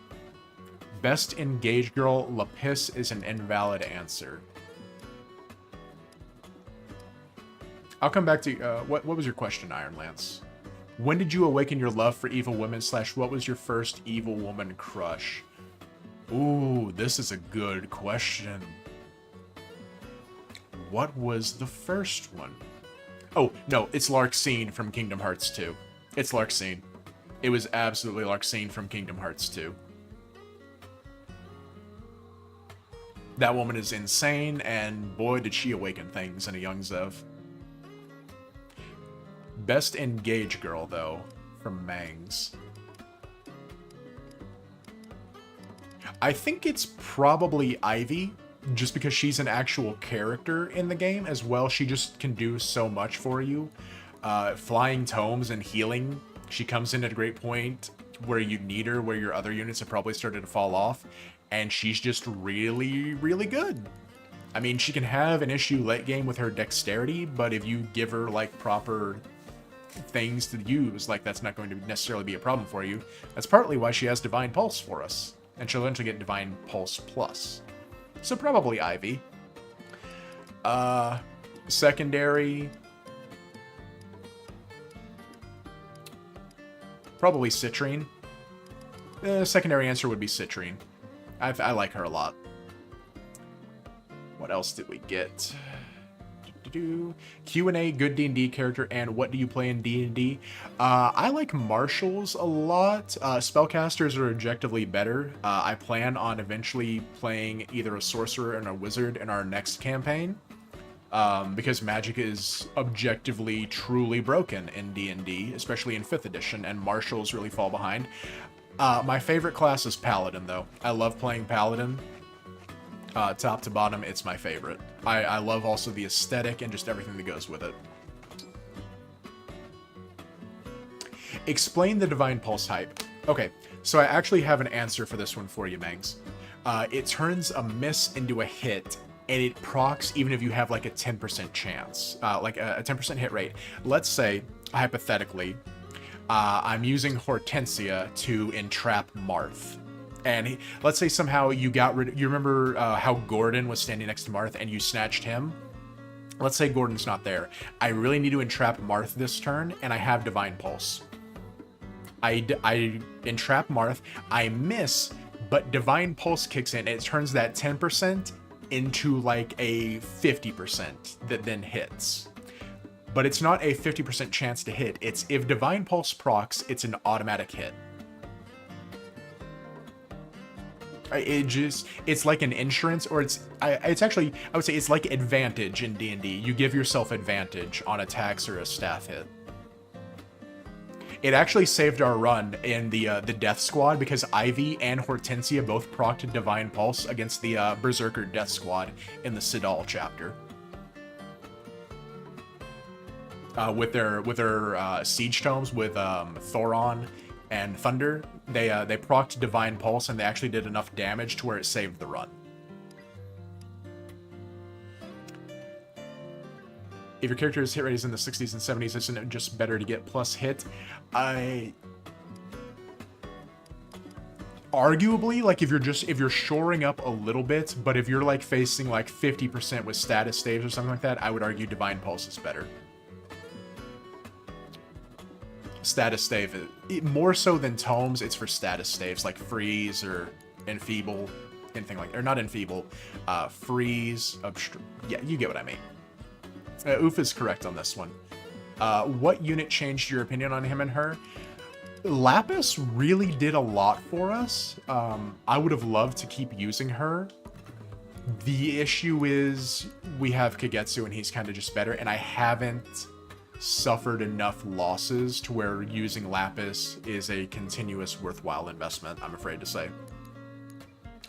Best engaged girl, Lapis is an invalid answer. I'll come back to what was your question, Iron Lance? When did you awaken your love for evil women / what was your first evil woman crush? Ooh, this is a good question. What was the first one? Oh, no, it's Larxene from Kingdom Hearts 2. It's Larxene. It was absolutely Larxene from Kingdom Hearts 2. That woman is insane, and boy, did she awaken things in a young Zev. Best engaged girl, though, from Mangs. I think it's probably Ivy, just because she's an actual character in the game as well. She just can do so much for you. Flying tomes and healing. She comes in at a great point where you need her, where your other units have probably started to fall off. And she's just really, really good. I mean, she can have an issue late game with her dexterity, but if you give her, like, proper things to use, like, that's not going to necessarily be a problem for you. That's partly why she has Divine Pulse for us. And she'll eventually get Divine Pulse Plus. So probably Ivy. Secondary. Probably Citrine. Secondary answer would be Citrine. I like her a lot. What else did we get? Q&A, good D&D character, and what do you play in D&D? I like marshals a lot. Spellcasters are objectively better. I plan on eventually playing either a sorcerer and a wizard in our next campaign. Because magic is objectively truly broken in D&D, especially in 5th edition, and marshals really fall behind. My favorite class is Paladin, though. I love playing Paladin. Top to bottom, it's my favorite. I love also the aesthetic and just everything that goes with it. Explain the Divine Pulse hype. Okay, so I actually have an answer for this one for you, Mangs. It turns a miss into a hit, and it procs even if you have like a 10% chance, like a 10% hit rate. Let's say, hypothetically, I'm using Hortensia to entrap Marth. And let's say somehow you got rid of... You remember how Gordon was standing next to Marth and you snatched him? Let's say Gordon's not there. I really need to entrap Marth this turn, and I have Divine Pulse. I entrap Marth, I miss, but Divine Pulse kicks in, and it turns that 10% into like a 50% that then hits. But it's not a 50% chance to hit. It's if Divine Pulse procs, it's an automatic hit. It's like an insurance, or it's actually, I would say it's like advantage in D&D. You give yourself advantage on attacks or a staff hit. It actually saved our run in the Death Squad because Ivy and Hortensia both procced Divine Pulse against the Berserker Death Squad in the Sidal chapter. With their siege tomes with Thoron and Thunder, they procced Divine Pulse, and they actually did enough damage to where it saved the run. If your character's hit rate is in the 60s and 70s, isn't it just better to get plus hit? Arguably, like if you're shoring up a little bit, but if you're like facing like 50% with status staves or something like that, I would argue Divine Pulse is better. Status stave, more so than tomes, it's for status staves like freeze or enfeeble, anything like, or not enfeeble, freeze, yeah, you get what I mean. Oof is correct on this one. What unit changed your opinion on him and her? Lapis really did a lot for us. I would have loved to keep using her. The issue is we have Kagetsu and he's kind of just better, and I haven't suffered enough losses to where using Lapis is a continuous worthwhile investment, I'm afraid to say.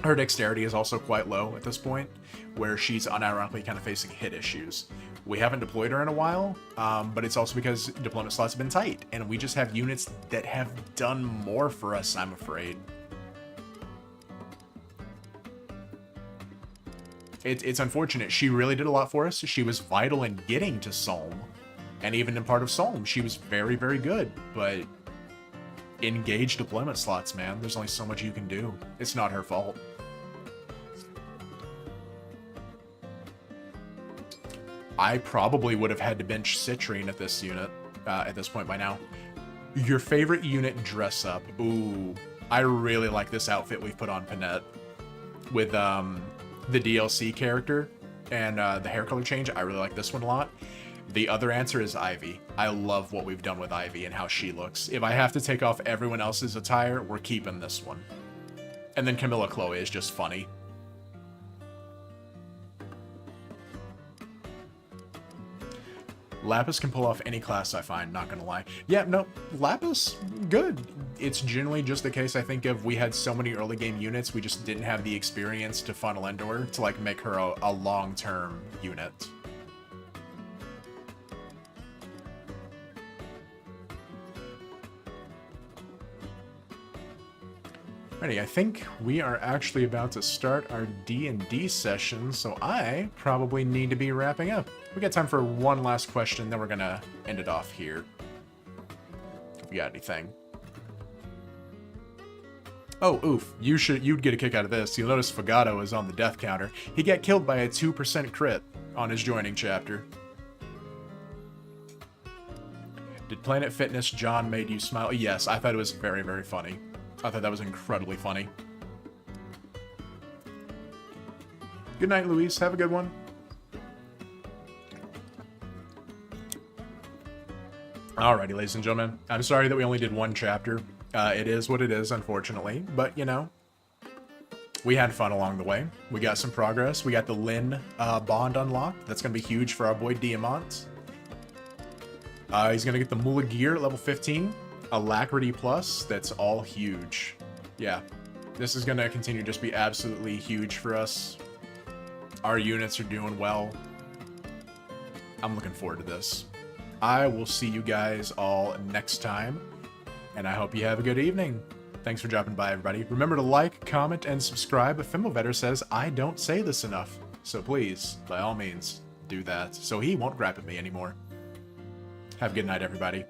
Her dexterity is also quite low at this point, where she's unironically kind of facing hit issues. We haven't deployed her in a while, but it's also because deployment slots have been tight, and we just have units that have done more for us, I'm afraid. It's unfortunate. She really did a lot for us. She was vital in getting to Solm. And even in part of Solm, she was very, very good. But engage deployment slots, man. There's only so much you can do. It's not her fault. I probably would have had to bench Citrine at this unit, at this point by now. Your favorite unit dress up. Ooh, I really like this outfit we've put on Panette with the DLC character and the hair color change. I really like this one a lot. The other answer is Ivy. I love what we've done with Ivy and how she looks. If I have to take off everyone else's attire, we're keeping this one. And then Camilla Chloe is just funny. Lapis can pull off any class I find, not gonna lie. Yeah, no, Lapis, good. It's generally just the case, I think, of we had so many early game units, we just didn't have the experience to funnel Endor to, like, make her a long-term unit. Alrighty, I think we are actually about to start our D&D session, so I probably need to be wrapping up. We got time for one last question, then we're gonna end it off here. If you got anything. Oh, oof. You'd get a kick out of this. You'll notice Fagato is on the death counter. He got killed by a 2% crit on his joining chapter. Did Planet Fitness John made you smile? Yes, I thought it was very, very funny. I thought that was incredibly funny. Good night, Luis. Have a good one. Alrighty, ladies and gentlemen. I'm sorry that we only did one chapter. It is what it is, unfortunately. But, you know, we had fun along the way. We got some progress. We got the Lynn bond unlocked. That's going to be huge for our boy Diamant. He's going to get the Mula Gear at level 15. Alacrity Plus, that's all huge. Yeah, this is going to continue to just be absolutely huge for us. Our units are doing well. I'm looking forward to this. I will see you guys all next time, and I hope you have a good evening. Thanks for dropping by, everybody. Remember to like, comment, and subscribe. Fimovetter says I don't say this enough, so please, by all means, do that, so he won't grab at me anymore. Have a good night, everybody.